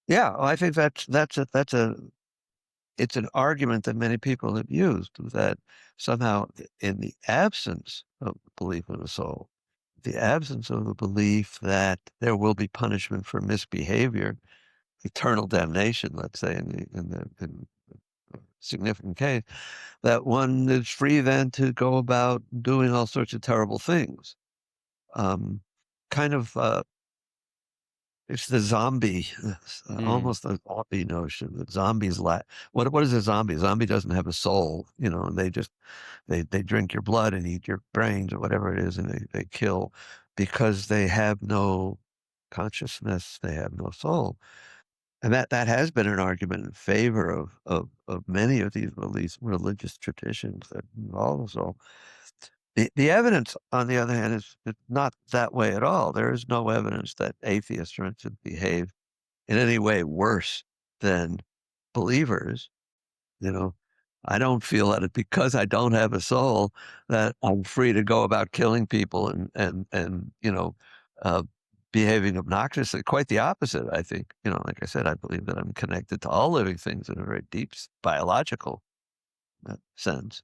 Yeah, well, I think it's an argument that many people have used, that somehow in the absence of belief in a soul, the absence of the belief that there will be punishment for misbehavior, eternal damnation, let's say, in significant case, that one is free then to go about doing all sorts of terrible things. Um, kind of It's the zombie, Mm. almost a zombie notion that zombies what is a zombie? A zombie doesn't have a soul, and they drink your blood and eat your brains or whatever it is, and they kill because they have no consciousness, they have no soul. And that has been an argument in favor of many of these religious traditions that involve the soul. The evidence, on the other hand, is not that way at all. There is no evidence that atheists, for instance, behave in any way worse than believers. You know, I don't feel that because I don't have a soul that I'm free to go about killing people and uh, behaving obnoxiously. Quite the opposite, I think. Like I said, I believe that I'm connected to all living things in a very deep biological sense.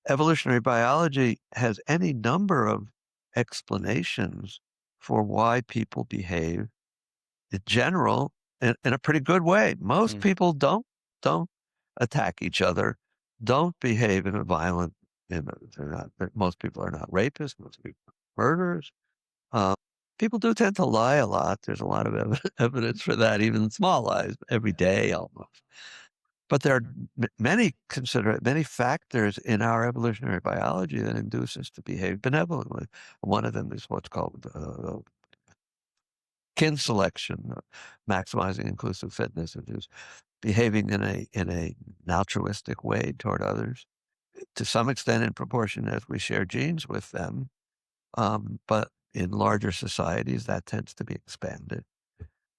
Evolutionary biology has any number of explanations for why people behave in general in a pretty good way. Most people don't attack each other, don't behave in a violent. Most people are not rapists. Most people are murderers. Uh, People do tend to lie a lot. There's a lot of evidence for that, even small lies, every day almost. But there are many factors in our evolutionary biology that induce us to behave benevolently. One of them is what's called kin selection, maximizing inclusive fitness, and is behaving in a altruistic way toward others, to some extent in proportion as we share genes with them. But in larger societies, that tends to be expanded.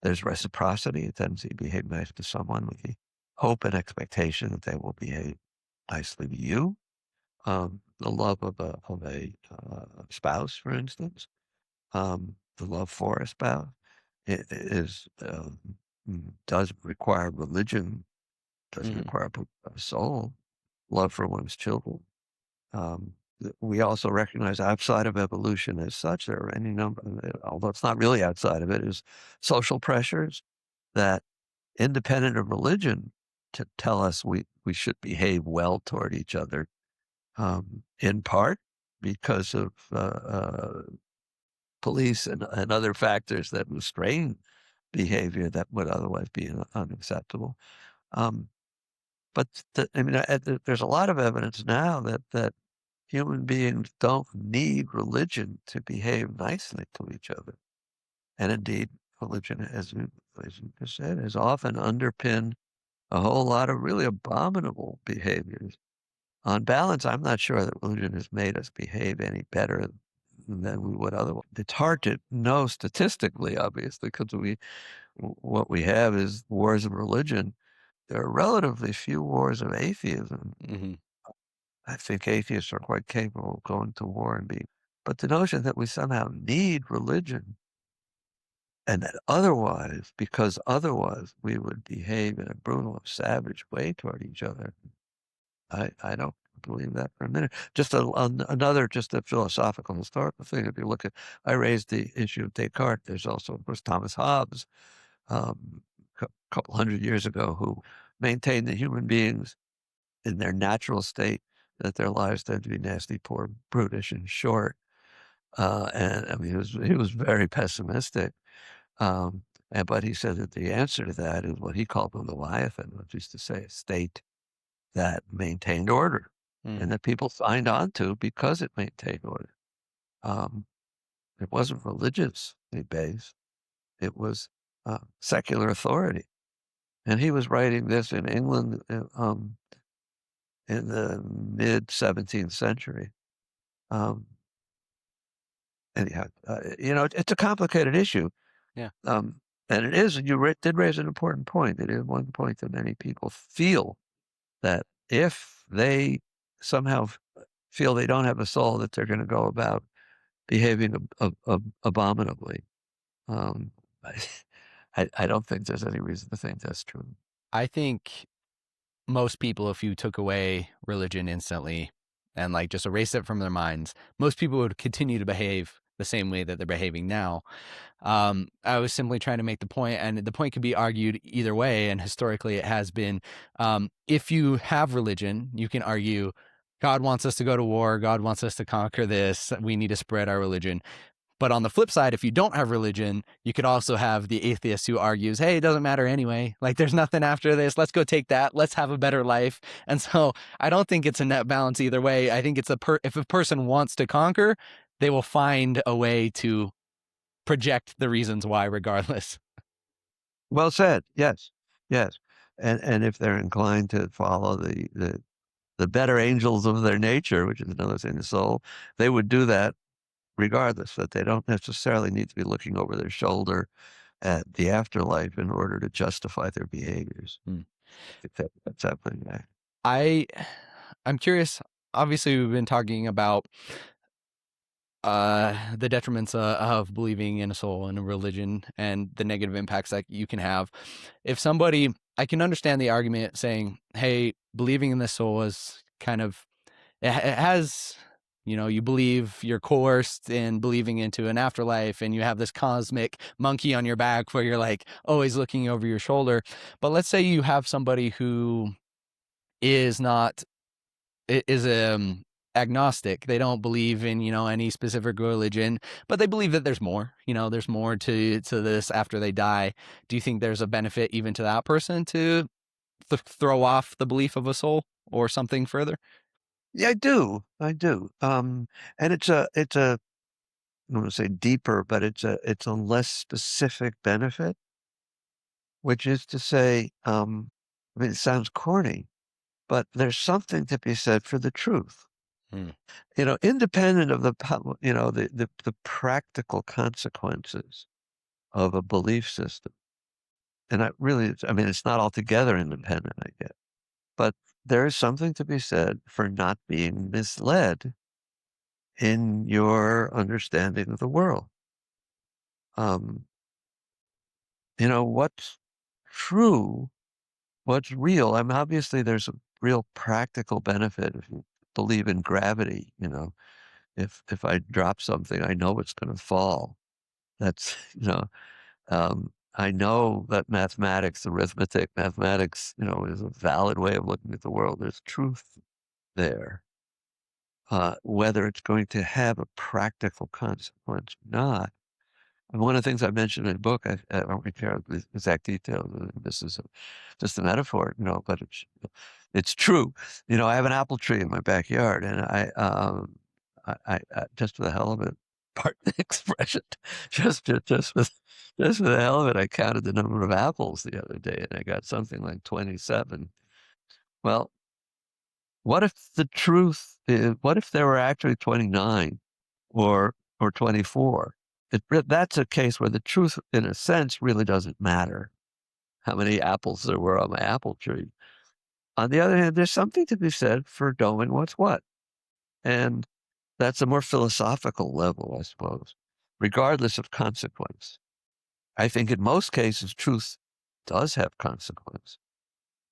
There's reciprocity. It tends to behave nice to someone with the hope and expectation that they will behave nicely to you. The love of a spouse, for instance, the love for a spouse does require religion, doesn't require a soul. Love for one's children. Um, we also recognize outside of evolution as such, there are any number, although it's not really outside of it, is social pressures that, independent of religion, to tell us we should behave well toward each other, in part because of police and other factors that restrain behavior that would otherwise be unacceptable. But there's a lot of evidence now that human beings don't need religion to behave nicely to each other. And indeed, religion, as you just said, has often underpinned a whole lot of really abominable behaviors. On balance, I'm not sure that religion has made us behave any better than we would otherwise. It's hard to know statistically, obviously, because what we have is wars of religion. There are relatively few wars of atheism. I think atheists are quite capable of going to war and being. But the notion that we somehow need religion and that because otherwise we would behave in a brutal, savage way toward each other, I don't believe that for a minute. Just a philosophical, historical thing. If you look at, I raised the issue of Descartes. There's also, of course, Thomas Hobbes, a couple hundred years ago, who maintained that human beings in their natural state, that their lives tend to be nasty, poor, brutish, and short. And I mean, he was very pessimistic. But he said that the answer to that is what he called the Leviathan, which is to say a state that maintained order and that people signed on to because it maintained order. It wasn't religiously based. It was secular authority. And he was writing this in England in the mid-17th century. Anyhow, it's a complicated issue. Yeah. And it is, and you did raise an important point. It is one point that many people feel that if they somehow feel they don't have a soul, that they're going to go about behaving abominably. I don't think there's any reason to think that's true. I think most people, if you took away religion instantly and like just erased it from their minds, most people would continue to behave the same way that they're behaving now. I was simply trying to make the point, and the point could be argued either way, and historically it has been. If you have religion, you can argue God wants us to go to war, God wants us to conquer this, we need to spread our religion. But on the flip side, if you don't have religion, you could also have the atheist who argues, hey, it doesn't matter anyway. Like, there's nothing after this. Let's go take that. Let's have a better life. And so I don't think it's a net balance either way. I think it's if a person wants to conquer, they will find a way to project the reasons why regardless. Well said. Yes. Yes. And if they're inclined to follow the better angels of their nature, which is another thing, the soul, they would do that regardless, that they don't necessarily need to be looking over their shoulder at the afterlife in order to justify their behaviors. That's happening there. I'm curious. Obviously, we've been talking about the detriments of believing in a soul and a religion and the negative impacts that you can have. If somebody, I can understand the argument saying, hey, believing in the soul is kind of, it has, you believe you're coerced in believing into an afterlife and you have this cosmic monkey on your back where you're like always looking over your shoulder. But let's say you have somebody who is not, is agnostic. They don't believe in, any specific religion, but they believe that there's more, there's more to this after they die. Do you think there's a benefit even to that person to throw off the belief of a soul or something further? Yeah, I do. I do. And it's a I don't want to say deeper, but it's a less specific benefit, which is to say, I mean, it sounds corny, but there's something to be said for the truth. Hmm. Independent of the practical consequences of a belief system. And I mean, it's not altogether independent, I get, but there is something to be said for not being misled in your understanding of the world. Um, what's true, what's real. I mean, obviously there's a real practical benefit if you believe in gravity, if I drop something, I know it's going to fall. That's, I know that mathematics, arithmetic, mathematics, is a valid way of looking at the world. There's truth there. Whether it's going to have a practical consequence or not. And one of the things I mentioned in the book, I don't care the exact details. This is just a metaphor, but it's true. I have an apple tree in my backyard, and I just for the hell of it, pardon the expression, just for the hell of it, I counted the number of apples the other day, and I got something like 27. Well, what if the truth is, what if there were actually 29 or 24? That's a case where the truth, in a sense, really doesn't matter how many apples there were on my apple tree. On the other hand, there's something to be said for knowing what's what. And that's a more philosophical level, I suppose, regardless of consequence. I think in most cases, truth does have consequence,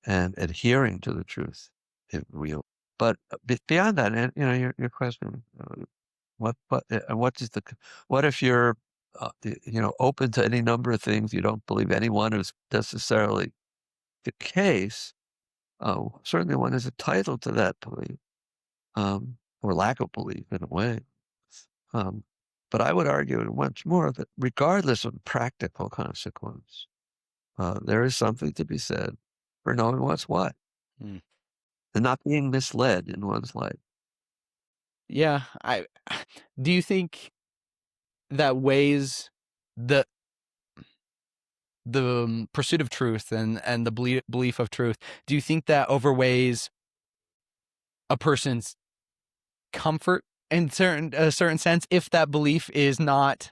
and adhering to the truth is real. But beyond that, and your question, what if you're open to any number of things, you don't believe any one is necessarily the case? Certainly one is entitled to that belief, or lack of belief in a way. But I would argue once more that regardless of practical consequence, there is something to be said for knowing what's what Hmm. and not being misled in one's life. Yeah. Do you think that weighs the pursuit of truth and the belief of truth? Do you think that overweighs a person's comfort in a certain sense if that belief is not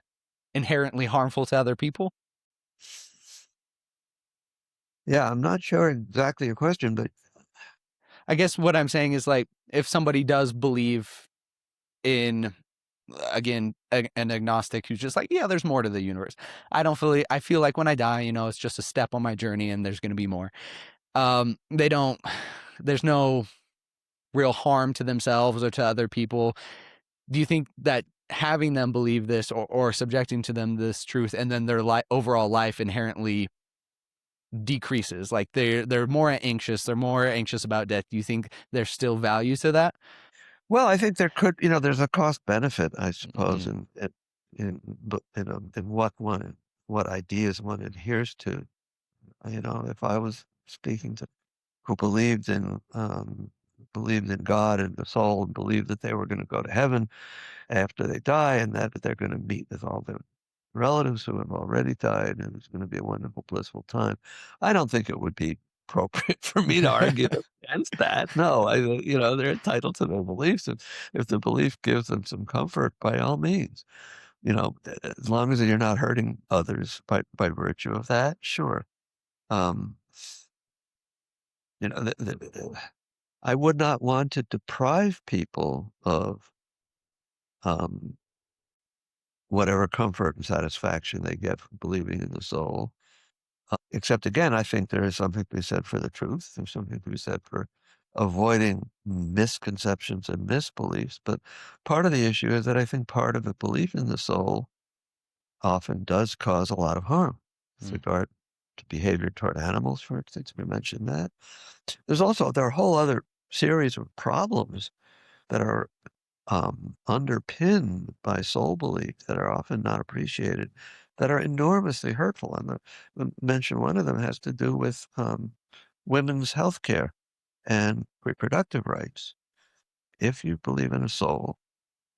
inherently harmful to other people? Yeah, I'm not sure exactly your question, but I guess what I'm saying is like if somebody does believe in, again, an agnostic who's just like, yeah, there's more to the universe. I feel like when I die, it's just a step on my journey and there's going to be more. They don't, there's no real harm to themselves or to other people. Do you think that having them believe this or subjecting to them this truth and then their overall life inherently decreases, like they're more anxious, they're more anxious about death? Do you think there's still value to that? well, I think there could, there's a cost benefit, I suppose, Mm. in what ideas one adheres to. If I was speaking to who believed in God and the soul and believed that they were going to go to heaven after they die and that they're going to meet with all the relatives who have already died, and it's going to be a wonderful, blissful time. I don't think it would be appropriate for me to argue against that. No, they're entitled to their beliefs, and if the belief gives them some comfort, by all means, as long as you're not hurting others by virtue of that, sure. Um, I would not want to deprive people of whatever comfort and satisfaction they get from believing in the soul. Except again, I think there is something to be said for the truth. There's something to be said for avoiding misconceptions and misbeliefs. But part of the issue is that I think part of the belief in the soul often does cause a lot of harm with regard to behavior toward animals, for instance. We mentioned that. There are a whole other series of problems that are underpinned by soul belief that are often not appreciated, that are enormously hurtful. And mention one of them has to do with women's health care and reproductive rights. If you believe in a soul,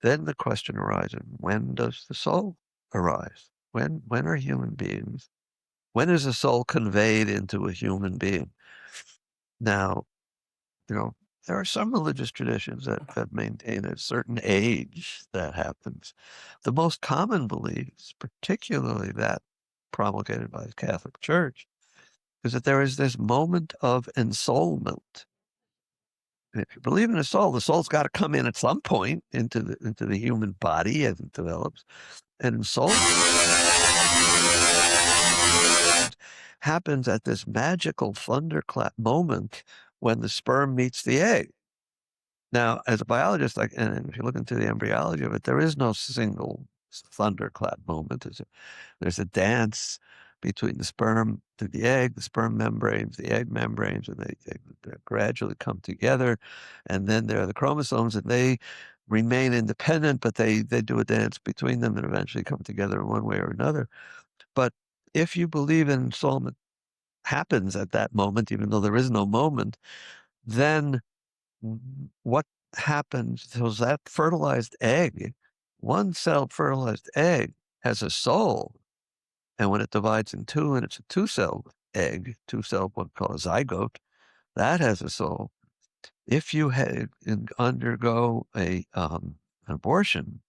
then the question arises, when does the soul arise? When are human beings? When is a soul conveyed into a human being? Now, there are some religious traditions that maintain a certain age that happens. The most common beliefs, particularly that promulgated by the Catholic Church, is that there is this moment of ensoulment. And if you believe in a soul, the soul's got to come in at some point into the human body as it develops. And ensoulment happens at this magical thunderclap moment when the sperm meets the egg. Now, as a biologist, and if you look into the embryology of it, there is no single thunderclap moment. There's a dance between the sperm to the egg, the sperm membranes, the egg membranes, and they gradually come together. And then there are the chromosomes, and they remain independent, but they do a dance between them and eventually come together in one way or another. But if you believe in ensoulment happens at that moment, even though there is no moment, then what happens is that fertilized egg, one cell fertilized egg, has a soul. And when it divides in two, and it's a two-celled egg, two-celled what we call a zygote, that has a soul. If you undergo an abortion,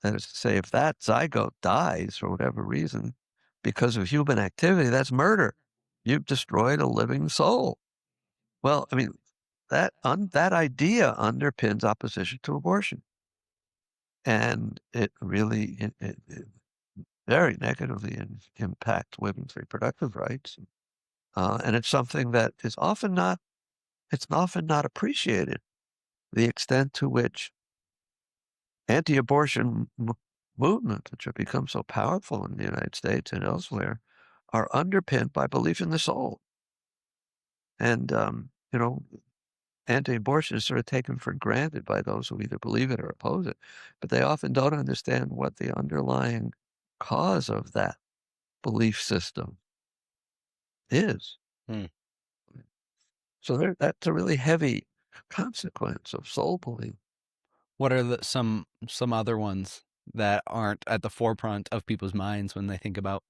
that is to say, if that zygote dies for whatever reason because of human activity, that's murder. You've destroyed a living soul. Well, I mean, that idea underpins opposition to abortion, and it really it very negatively impacts women's reproductive rights, and it's something that is often not appreciated. The extent to which anti-abortion movements, which have become so powerful in the United States and elsewhere, are underpinned by belief in the soul, and anti-abortion is sort of taken for granted by those who either believe it or oppose it, but they often don't understand what the underlying cause of that belief system is. So that's a really heavy consequence of soul belief. What are some other ones that aren't at the forefront of people's minds when they think about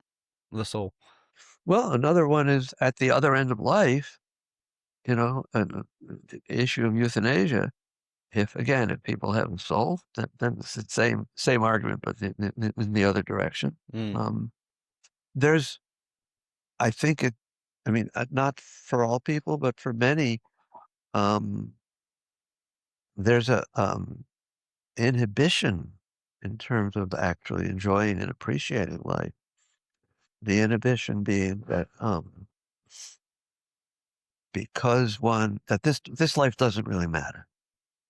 the soul? Well, another one is at the other end of life, the issue of euthanasia. If people have a soul, then it's the same argument, but in the other direction. I think not for all people, but for many, there's a inhibition in terms of actually enjoying and appreciating life. The inhibition being that because this life doesn't really matter.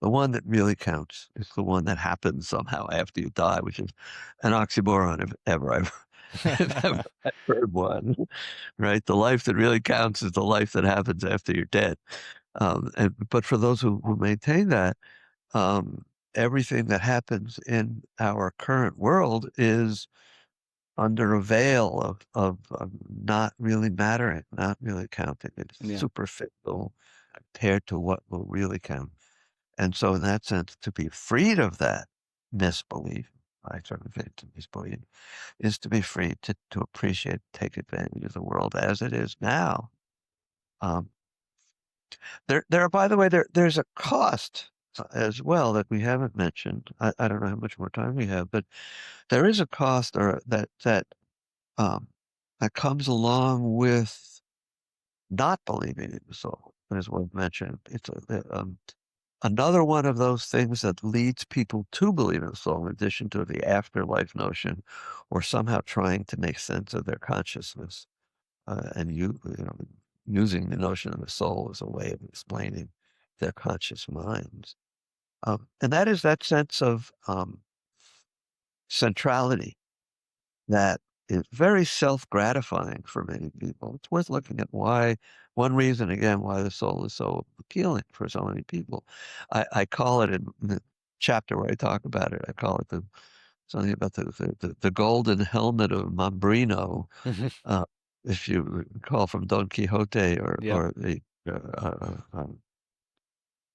The one that really counts is the one that happens somehow after you die, which is an oxymoron if ever I've heard one. Right? The life that really counts is the life that happens after you're dead. But for those who maintain that, everything that happens in our current world is under a veil of not really mattering, not really counting. It's superficial compared to what will really count. And so in that sense, to be freed of that misbelief, I sort of think to this point, is to be free to appreciate, take advantage of the world as it is now. Um, by the way, there's a cost as well that we haven't mentioned. I don't know how much more time we have, but there is a cost or um, that comes along with not believing in the soul, as was mentioned. It's another one of those things that leads people to believe in the soul, in addition to the afterlife notion, or somehow trying to make sense of their consciousness, and using the notion of the soul as a way of explaining their conscious minds. And that is that sense of centrality that is very self-gratifying for many people. It's worth looking at one reason, again, why the soul is so appealing for so many people. I call it in the chapter where I talk about it, I call it something about the golden helmet of Mambrino, uh, if you recall from Don Quixote Yep. or the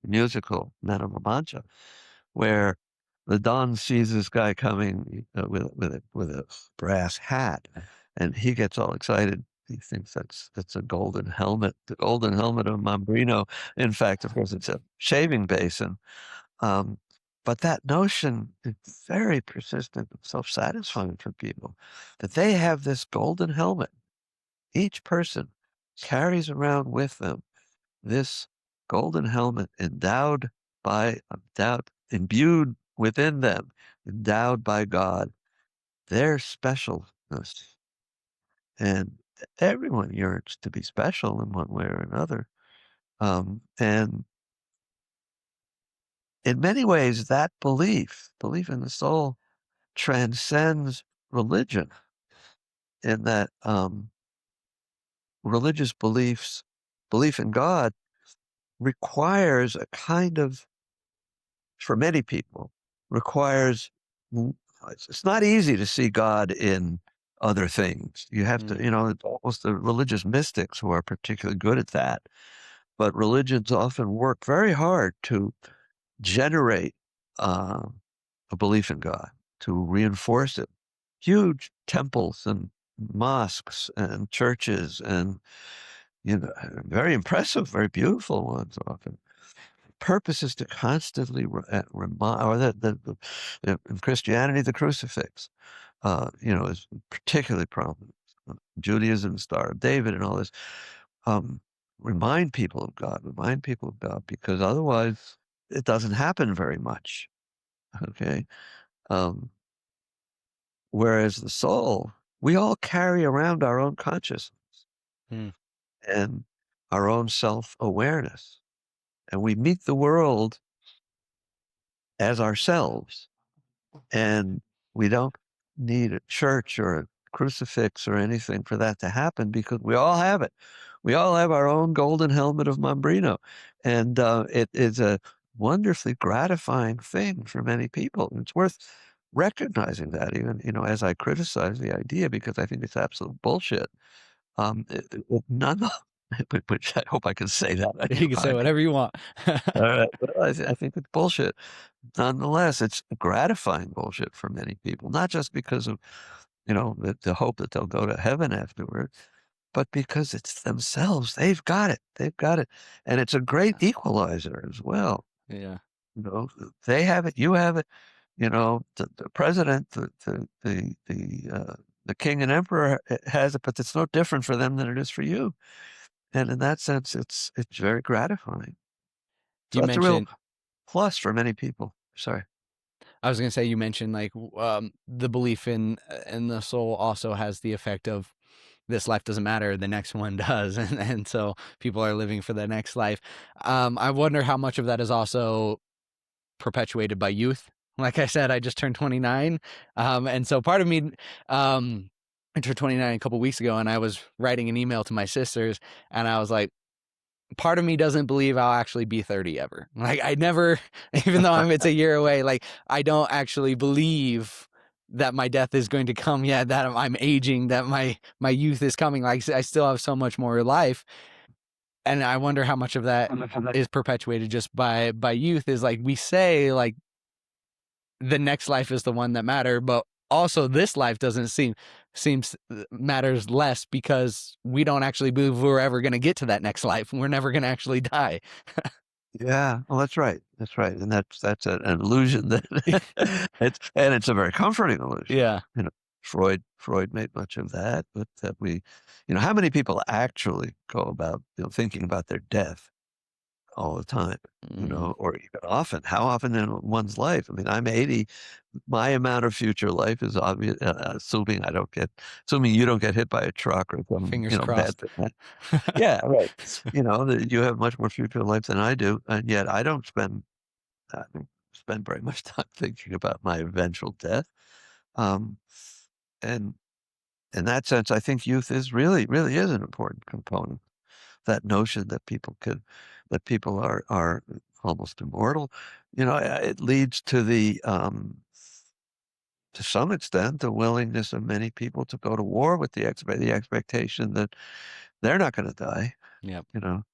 musical Man of La Mancha, where the Don sees this guy coming with a brass hat, and he gets all excited. He thinks that's a golden helmet, the golden helmet of Mambrino. In fact, of course, it's a shaving basin. Um, but that notion is very persistent and self-satisfying for people, that they have this golden helmet. Each person carries around with them this golden helmet imbued within them, endowed by God, their specialness. And everyone yearns to be special in one way or another. And in many ways, that belief in the soul, transcends religion, in that religious belief in God requires a kind of, for many people, requires, it's not easy to see God in other things. You have to, it's almost the religious mystics who are particularly good at that. But religions often work very hard to generate uh, a belief in God, to reinforce it. Huge temples and mosques and churches and, very impressive, very beautiful ones often. Purpose is to constantly remind, or in Christianity, the crucifix, is particularly prominent. Judaism, Star of David, and all this. Um, remind people of God, because otherwise it doesn't happen very much. Okay. Um, whereas the soul, we all carry around our own consciousness Hmm. and our own self-awareness, and we meet the world as ourselves. And we don't need a church or a crucifix or anything for that to happen, because we all have it. We all have our own golden helmet of Mambrino. And it is a wonderfully gratifying thing for many people. And it's worth recognizing that, even, as I criticize the idea, because I think it's absolute bullshit. None of, which I hope I can say that on You your can say whatever you want. All right. Well, I think it's bullshit. Nonetheless, it's gratifying bullshit for many people, not just because of, the hope that they'll go to heaven afterward, but because it's themselves. They've got it. They've got it. And it's a great equalizer as well. Yeah. They have it. You have it. The president, the king and emperor has it, but it's no different for them than it is for you. And in that sense, it's very gratifying. So You that's a real mentioned, plus for many people. Sorry. I was gonna say, you mentioned like the belief in the soul also has the effect of this life doesn't matter, the next one does, and so people are living for the next life. I wonder how much of that is also perpetuated by youth. Like I said, I just turned 29, and so part of me, I turned 29 a couple weeks ago, and I was writing an email to my sisters, and I was like, part of me doesn't believe I'll actually be 30 ever. Like I never, even though it's a year away, like I don't actually believe that my death is going to come yet, that I'm aging, that my youth is coming. Like I still have so much more life. And I wonder how much of that is perpetuated just by youth. Is like we say, like the next life is the one that matter, but also this life doesn't seems matters less because we don't actually believe we're ever going to get to that next life. We're never going to actually die. Yeah, well, that's right. That's right, and an illusion that it's a very comforting illusion. Yeah. You know, Freud made much of that, but that how many people actually go about thinking about their death all the time, Mm, or even often. How often in one's life? I mean, I'm 80. My amount of future life is obvious, assuming you don't get hit by a truck or some, fingers bad crossed. thing. Yeah, right. That you have much more future life than I do, and yet I don't spend very much time thinking about my eventual death. Um, and in that sense, I think youth is really is an important component. That notion that people are almost immortal, it leads to to some extent, the willingness of many people to go to war with the expectation that they're not going to die, Yep. you know,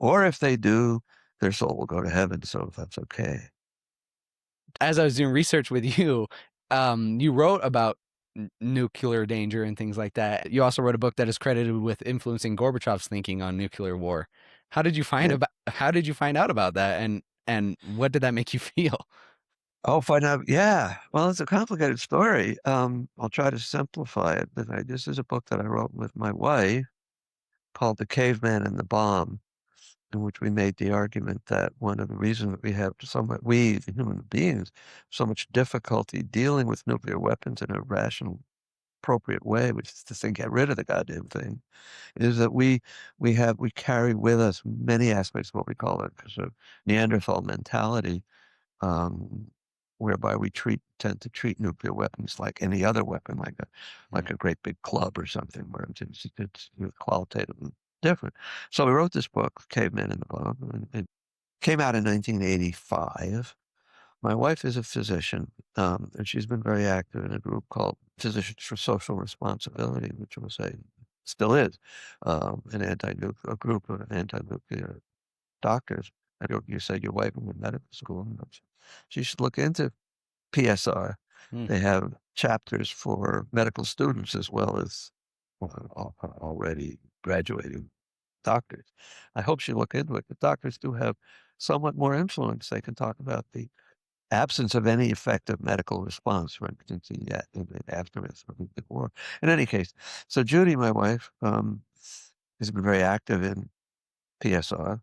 or if they do, their soul will go to heaven. So that's okay. As I was doing research with you, you wrote about nuclear danger and things like that. You also wrote a book that is credited with influencing Gorbachev's thinking on nuclear war. Yeah. How did you find out about that, and what did that make you feel? Oh, find out. Yeah. Well, it's a complicated story. I'll try to simplify it. But this is a book that I wrote with my wife called The Caveman and the Bomb, in which we made the argument that one of the reasons that we have we, the human beings, so much difficulty dealing with nuclear weapons in a rational, appropriate way, which is to say, get rid of the goddamn thing, is that we carry with us many aspects of what we call a sort of Neanderthal mentality, um, whereby we tend to treat nuclear weapons like any other weapon, like Mm, a great big club or something, where it's qualitatively different. So we wrote this book, Caveman in the Bomb, and it came out in 1985. My wife is a physician, and she's been very active in a group called Physicians for Social Responsibility, which still is, a group of anti-nuclear doctors. You said your wife went to medical school. She should look into PSR. mm. They have chapters for medical students as well as already graduating doctors. I hope she look into it. The doctors do have somewhat more influence. They can talk about the absence of any effective medical response, for instance, in the aftermath of the war. In any case, so Judy, my wife, has been very active in PSR.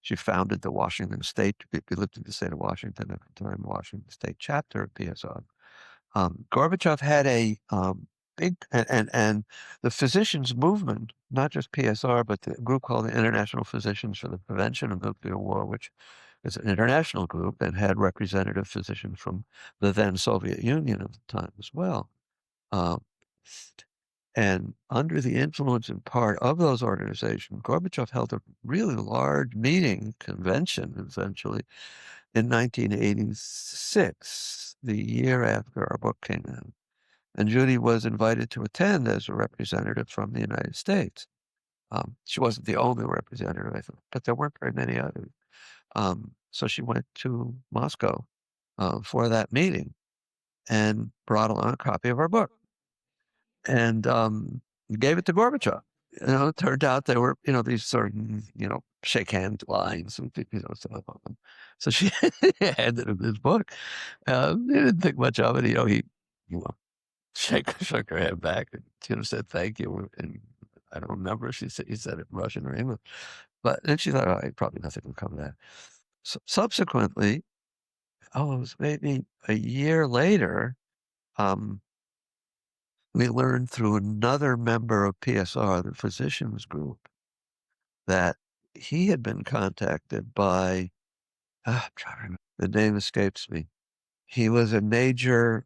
She founded the Washington State, we lived in the state of Washington at the time, Washington State chapter of PSR. Gorbachev had a big, and the physicians movement, not just PSR, but the group called the International Physicians for the Prevention of Nuclear War, which is an international group and had representative physicians from the then Soviet Union at the time as well. Um, and under the influence in part of those organizations, Gorbachev held a really large convention, essentially, in 1986, the year after our book came out. And Judy was invited to attend as a representative from the United States. She wasn't the only representative, I thought, but there weren't very many others. So she went to Moscow for that meeting and brought along a copy of our book and gave it to Gorbachev. It turned out they were, these sort of, shake hand lines and, stuff on them. So she handed him this book. He didn't think much of it. He you know, shook her head back and, said thank you. And I don't remember if he said it in Russian or English. But then she thought, oh, probably nothing will come of that. So subsequently, it was maybe a year later, um, we learned through another member of PSR, the physicians group, that he had been contacted by, I'm trying to remember, the name escapes me. He was a major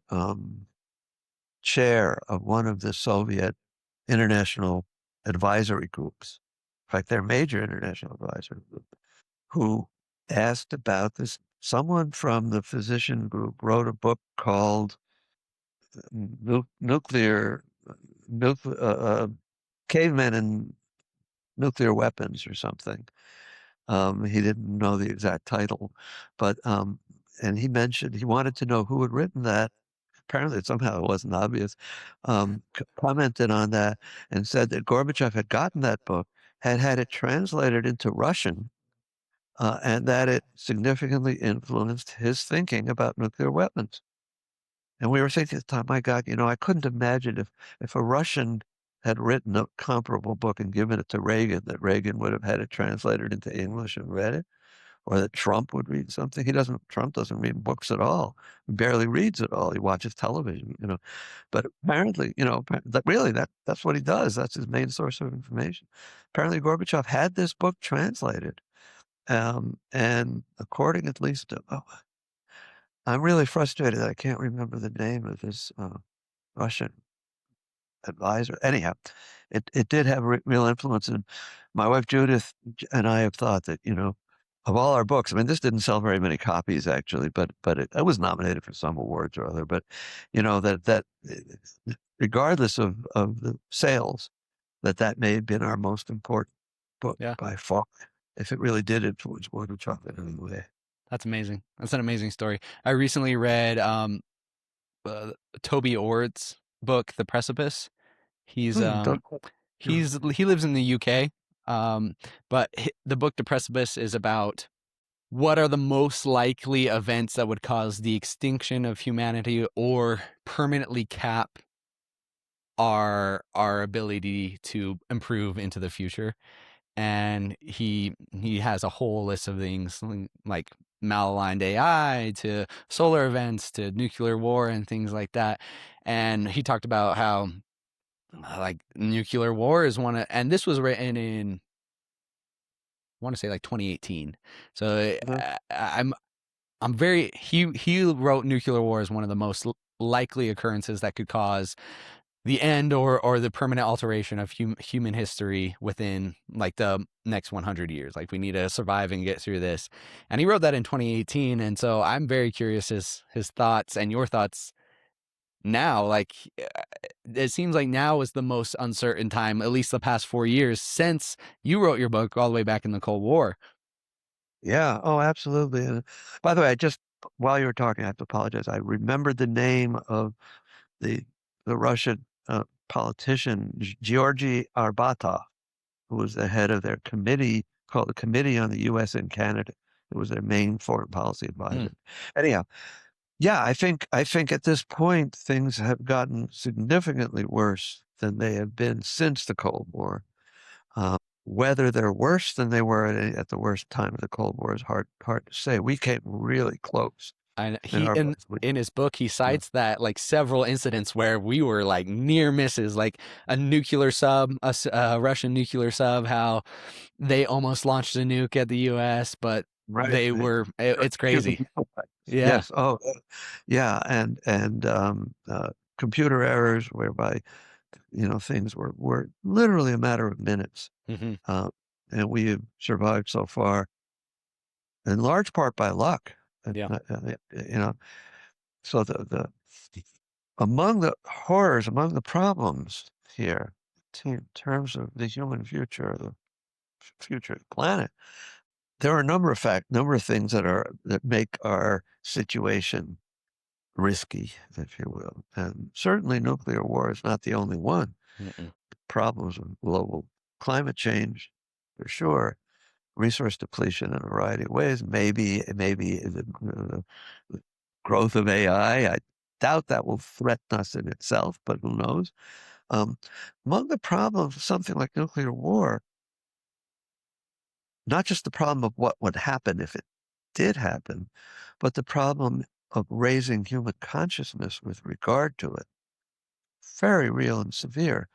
chair of one of the Soviet international advisory groups. In fact, their major international advisory group, who asked about this. Someone from the physician group wrote a book called Nuclear, nuclear Cavemen and Nuclear Weapons or something. He didn't know the exact title, but and he mentioned he wanted to know who had written that. Apparently, somehow it wasn't obvious. Commented on that and said that Gorbachev had gotten that book, had had it translated into Russian, and that it significantly influenced his thinking about nuclear weapons. And we were thinking at the time, my God, I couldn't imagine if a Russian had written a comparable book and given it to Reagan, that Reagan would have had it translated into English and read it, or that Trump would read something. Trump doesn't read books at all. He barely reads at all. He watches television. But apparently, that's what he does. That's his main source of information. Apparently, Gorbachev had this book translated. And according at least to, I'm really frustrated that I can't remember the name of this Russian advisor. Anyhow, it did have real influence. And my wife Judith and I have thought that, of all our books, I mean, this didn't sell very many copies actually, but it was nominated for some awards or other. But, that regardless of the sales, that may have been our most important book Yeah. by far, if it really did influence Gorbachev in any way. That's amazing. That's an amazing story. I recently read Toby Ord's book, The Precipice. He's Don't, he lives in the UK, but the book The Precipice is about what are the most likely events that would cause the extinction of humanity or permanently cap our ability to improve into the future. And he has a whole list of things like malaligned AI to solar events to nuclear war and things like that. And he talked about how like nuclear war is one of, and this was written in, I want to say like 2018. So I'm very, he wrote nuclear war as one of the most likely occurrences that could cause the end or the permanent alteration of human history within like the next 100 years. Like we need to survive and get through this. And he wrote that in 2018. And so I'm very curious his thoughts and your thoughts now. Like it seems like now is the most uncertain time, at least the past 4 years since you wrote your book all the way back in the Cold War. Yeah. Oh, absolutely. And by the way, while you were talking, I have to apologize. I remembered the name of the Russian politician, Georgy Arbatov, who was the head of their committee called the Committee on the U.S. and Canada. It was their main foreign policy advisor. Anyhow, yeah, I think at this point things have gotten significantly worse than they have been since the Cold War. Whether they're worse than they were at the worst time of the Cold War is hard to say. We came really close And in he our in his book he yeah. cites that like several incidents where we were like near misses, like a nuclear sub, a Russian nuclear sub, how they almost launched a nuke at the U.S., but Right. they were. It's Cuban crazy. Missile Crisis. Yeah. Yes. Oh, yeah. And computer errors whereby things were literally a matter of minutes, Mm-hmm. uh, and we have survived so far in large part by luck. And, Yeah. so the among the horrors, among the problems here, in terms of the human future, the future of the planet, there are a number of things that make our situation risky, if you will. And certainly nuclear war is not the only one. Mm-mm. Problems with global climate change, for sure, resource depletion in a variety of ways, maybe the growth of AI. I doubt that will threaten us in itself, but who knows? Um, Among the problems of something like nuclear war, not just the problem of what would happen if it did happen, but the problem of raising human consciousness with regard to it. Very real and severe.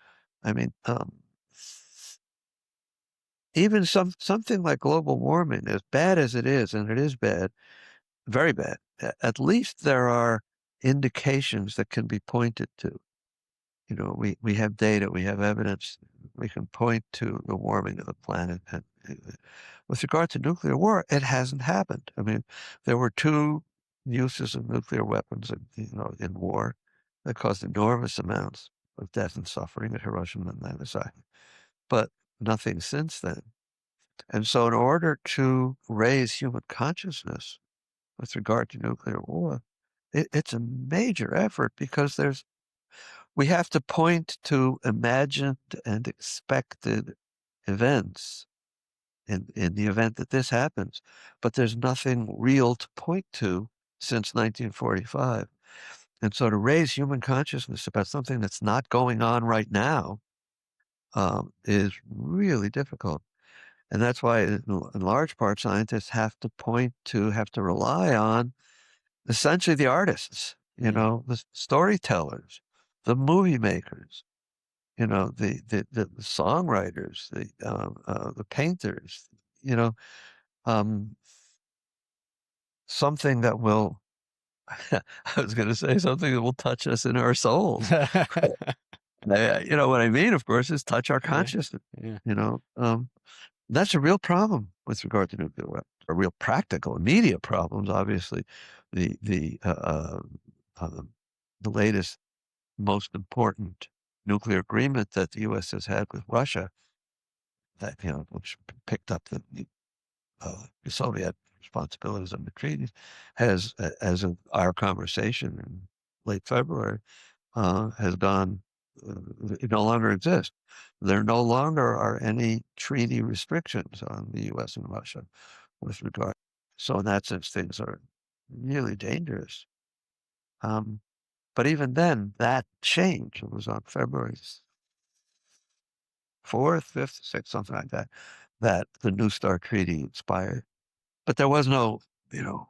I mean, even something like global warming, as bad as it is, and it is bad, very bad, at least there are indications that can be pointed to. We have data, we have evidence, we can point to the warming of the planet. And with regard to nuclear war, it hasn't happened. I mean, there were two uses of nuclear weapons in war that caused enormous amounts of death and suffering at Hiroshima and Nagasaki, but nothing since then. And so in order to raise human consciousness with regard to nuclear war. It's a major effort because we have to point to imagined and expected events in the event that this happens, but there's nothing real to point to since 1945. And so to raise human consciousness about something that's not going on right now is really difficult. And that's why, in large part, scientists have to rely on essentially the artists, the storytellers, the movie makers, the songwriters, the painters, you know, um, something that will, I was going to say something that will touch us in our souls. What I mean, of course, is touch our Yeah, consciousness. yeah, You know, that's a real problem with regard to nuclear weapons. A real practical, immediate problems. Obviously, the the uh, uh, um, the latest, most important nuclear agreement that the U.S. has had with Russia, that which picked up the Soviet responsibilities under treaties, has, as of our conversation in late February, has gone, it no longer exists. There no longer are any treaty restrictions on the U.S. and Russia with regard. So in that sense, things are really dangerous. Um, but even then, that change, it was on February 4th, 5th, 6th, something like that, that the New START Treaty expired. But there was no, you know,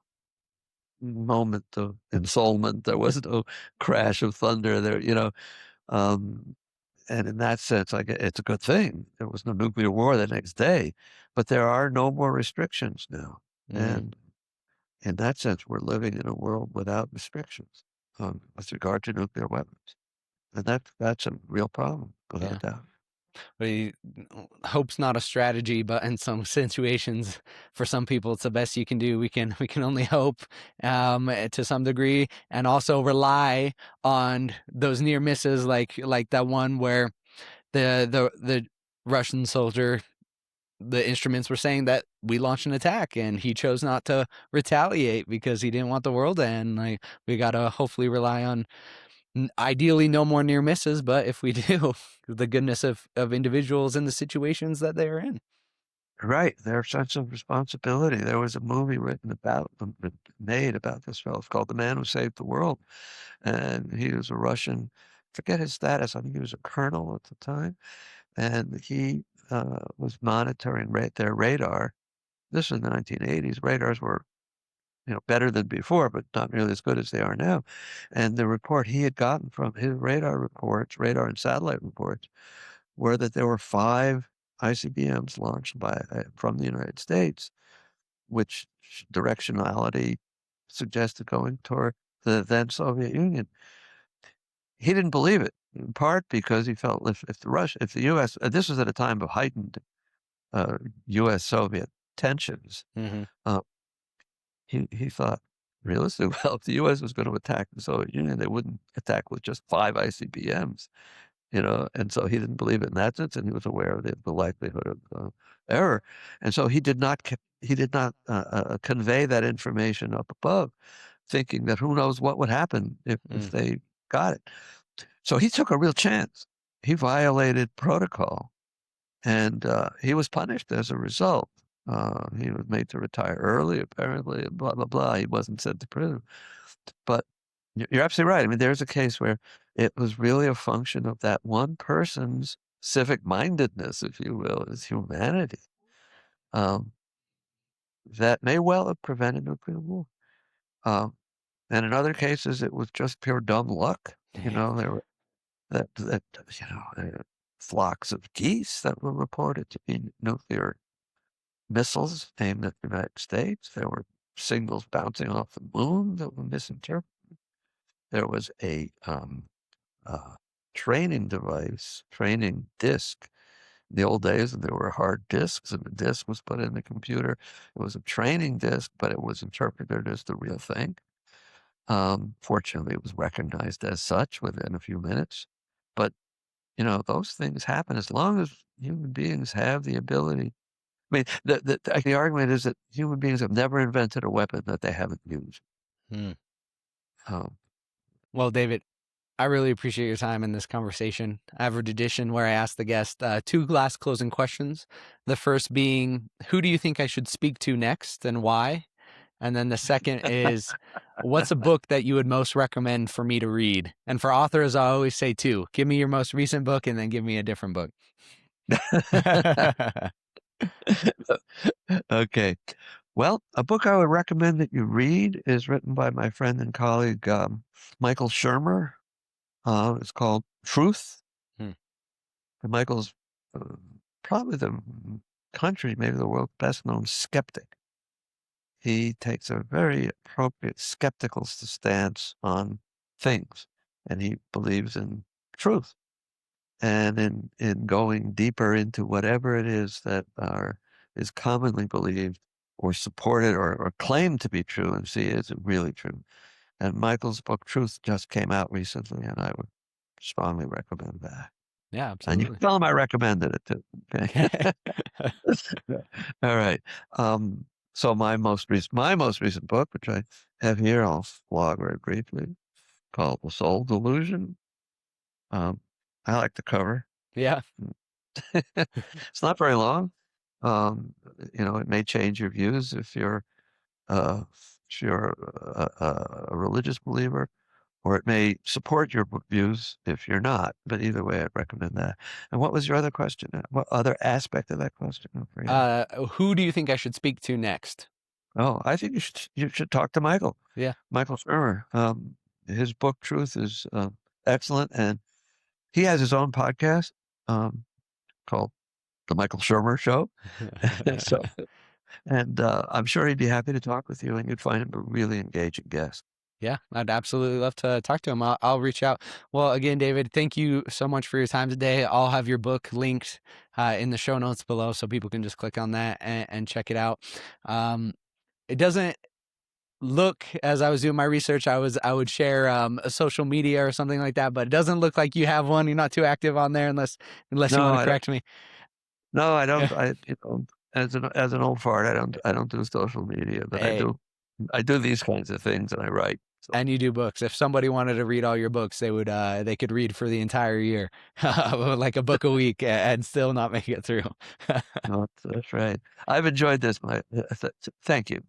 moment of ensoulment. There was no crash of thunder there, um, and in that sense, it's a good thing. There was no nuclear war the next day, but there are no more restrictions now. mhm, And in that sense, we're living in a world without restrictions with regard to nuclear weapons. And that's a real problem, without yeah. doubt. We hope's not a strategy, but in some situations, for some people, it's the best you can do. We can only hope to some degree, and also rely on those near misses, like that one where the Russian soldier, the instruments were saying that we launched an attack, and he chose not to retaliate because he didn't want the world to end. Like, we gotta hopefully rely on ideally no more near misses, but if we do, the goodness of individuals in the situations that they're in. Right. Their sense of responsibility. There was a movie written about them, made about this fellow. It's called The Man Who Saved the World. And he was a Russian, forget his status. I think he was a colonel at the time. And he was monitoring their radar. This was in the 1980s. Radars were, better than before, but not nearly as good as they are now. And the report he had gotten from his radar reports, radar and satellite reports, were that there were 5 ICBMs launched from the United States, which directionality suggested going toward the then Soviet Union. He didn't believe it, in part because he felt if the U.S. This was at a time of heightened U.S.-Soviet tensions. Mhm, Uh, he thought realistically, well, if the U.S. was going to attack the Soviet Union, they wouldn't attack with just 5 ICBMs. And so he didn't believe it in that sense, and he was aware of the likelihood of error, and so he did not convey that information up above, thinking that who knows what would happen if mm, they got it. So he took a real chance. He violated protocol, and he was punished as a result. He was made to retire early, apparently, and blah blah blah. He wasn't sent to prison. But you're absolutely right. I mean, there's a case where it was really a function of that one person's civic mindedness, if you will, his humanity, um, that may well have prevented nuclear war. Um, and in other cases, it was just pure dumb luck. yeah, There were flocks of geese that were reported to be nuclear missiles aimed at the United States. There were signals bouncing off the moon that were misinterpreted. There was a uh, training device, training disk. In the old days, there were hard disks, and the disk was put in the computer. It was a training disk, but it was interpreted as the real thing. Fortunately, it was recognized as such within a few minutes. But, those things happen as long as human beings have the ability I mean, the argument is that human beings have never invented a weapon that they haven't used. Hmm. Um, Well, David, I really appreciate your time in this conversation. I have a tradition where I ask the guest two last closing questions. The first being, who do you think I should speak to next and why? And then the second is, what's a book that you would most recommend for me to read? And for authors, I always say two. Give me your most recent book and then give me a different book. okay. Well, a book I would recommend that you read is written by my friend and colleague, Michael Shermer. It's called Truth. Hmm. And Michael's uh, probably the country, maybe the world's best known skeptic. He takes a very appropriate skeptical stance on things, and he believes in truth and in going deeper into whatever it is that is commonly believed or supported or claimed to be true, and see, is it really true? And Michael's book Truth just came out recently, and I would strongly recommend that. Yeah, And you can absolutely. tell him I recommended it too. Okay. All right. So my most recent book, which I have here, I'll flog very briefly, called The Soul Delusion. Um, I like the cover. Yeah. It's not very long. Um, it may change your views uh, if you're a religious believer, or it may support your views if you're not. But either way, I'd recommend that. And what was your other question? What other aspect of that question? I forget. Who do you think I should speak to next? Oh, I think you should talk to Michael. Yeah. Michael Shermer. His book Truth is excellent, and he has his own podcast called The Michael Shermer Show. So, and I'm sure he'd be happy to talk with you, and you'd find him a really engaging guest. Yeah, I'd absolutely love to talk to him. I'll reach out. Well, again, David, thank you so much for your time today. I'll have your book linked in the show notes below so people can just click on that and check it out. It doesn't look, as I was doing my research, I would share a social media or something like that, but it doesn't look like you have one. You're not too active on there unless you No, want to I don't. correct me. No, I Yeah. don't. As an old fart, I don't do social media, but I Hey, do these kinds of things, and I write. So, and you do books. If somebody wanted to read all your books, they could read for the entire year, like a book a week, and still not make it through. no, that's right. I've enjoyed this. Thank you.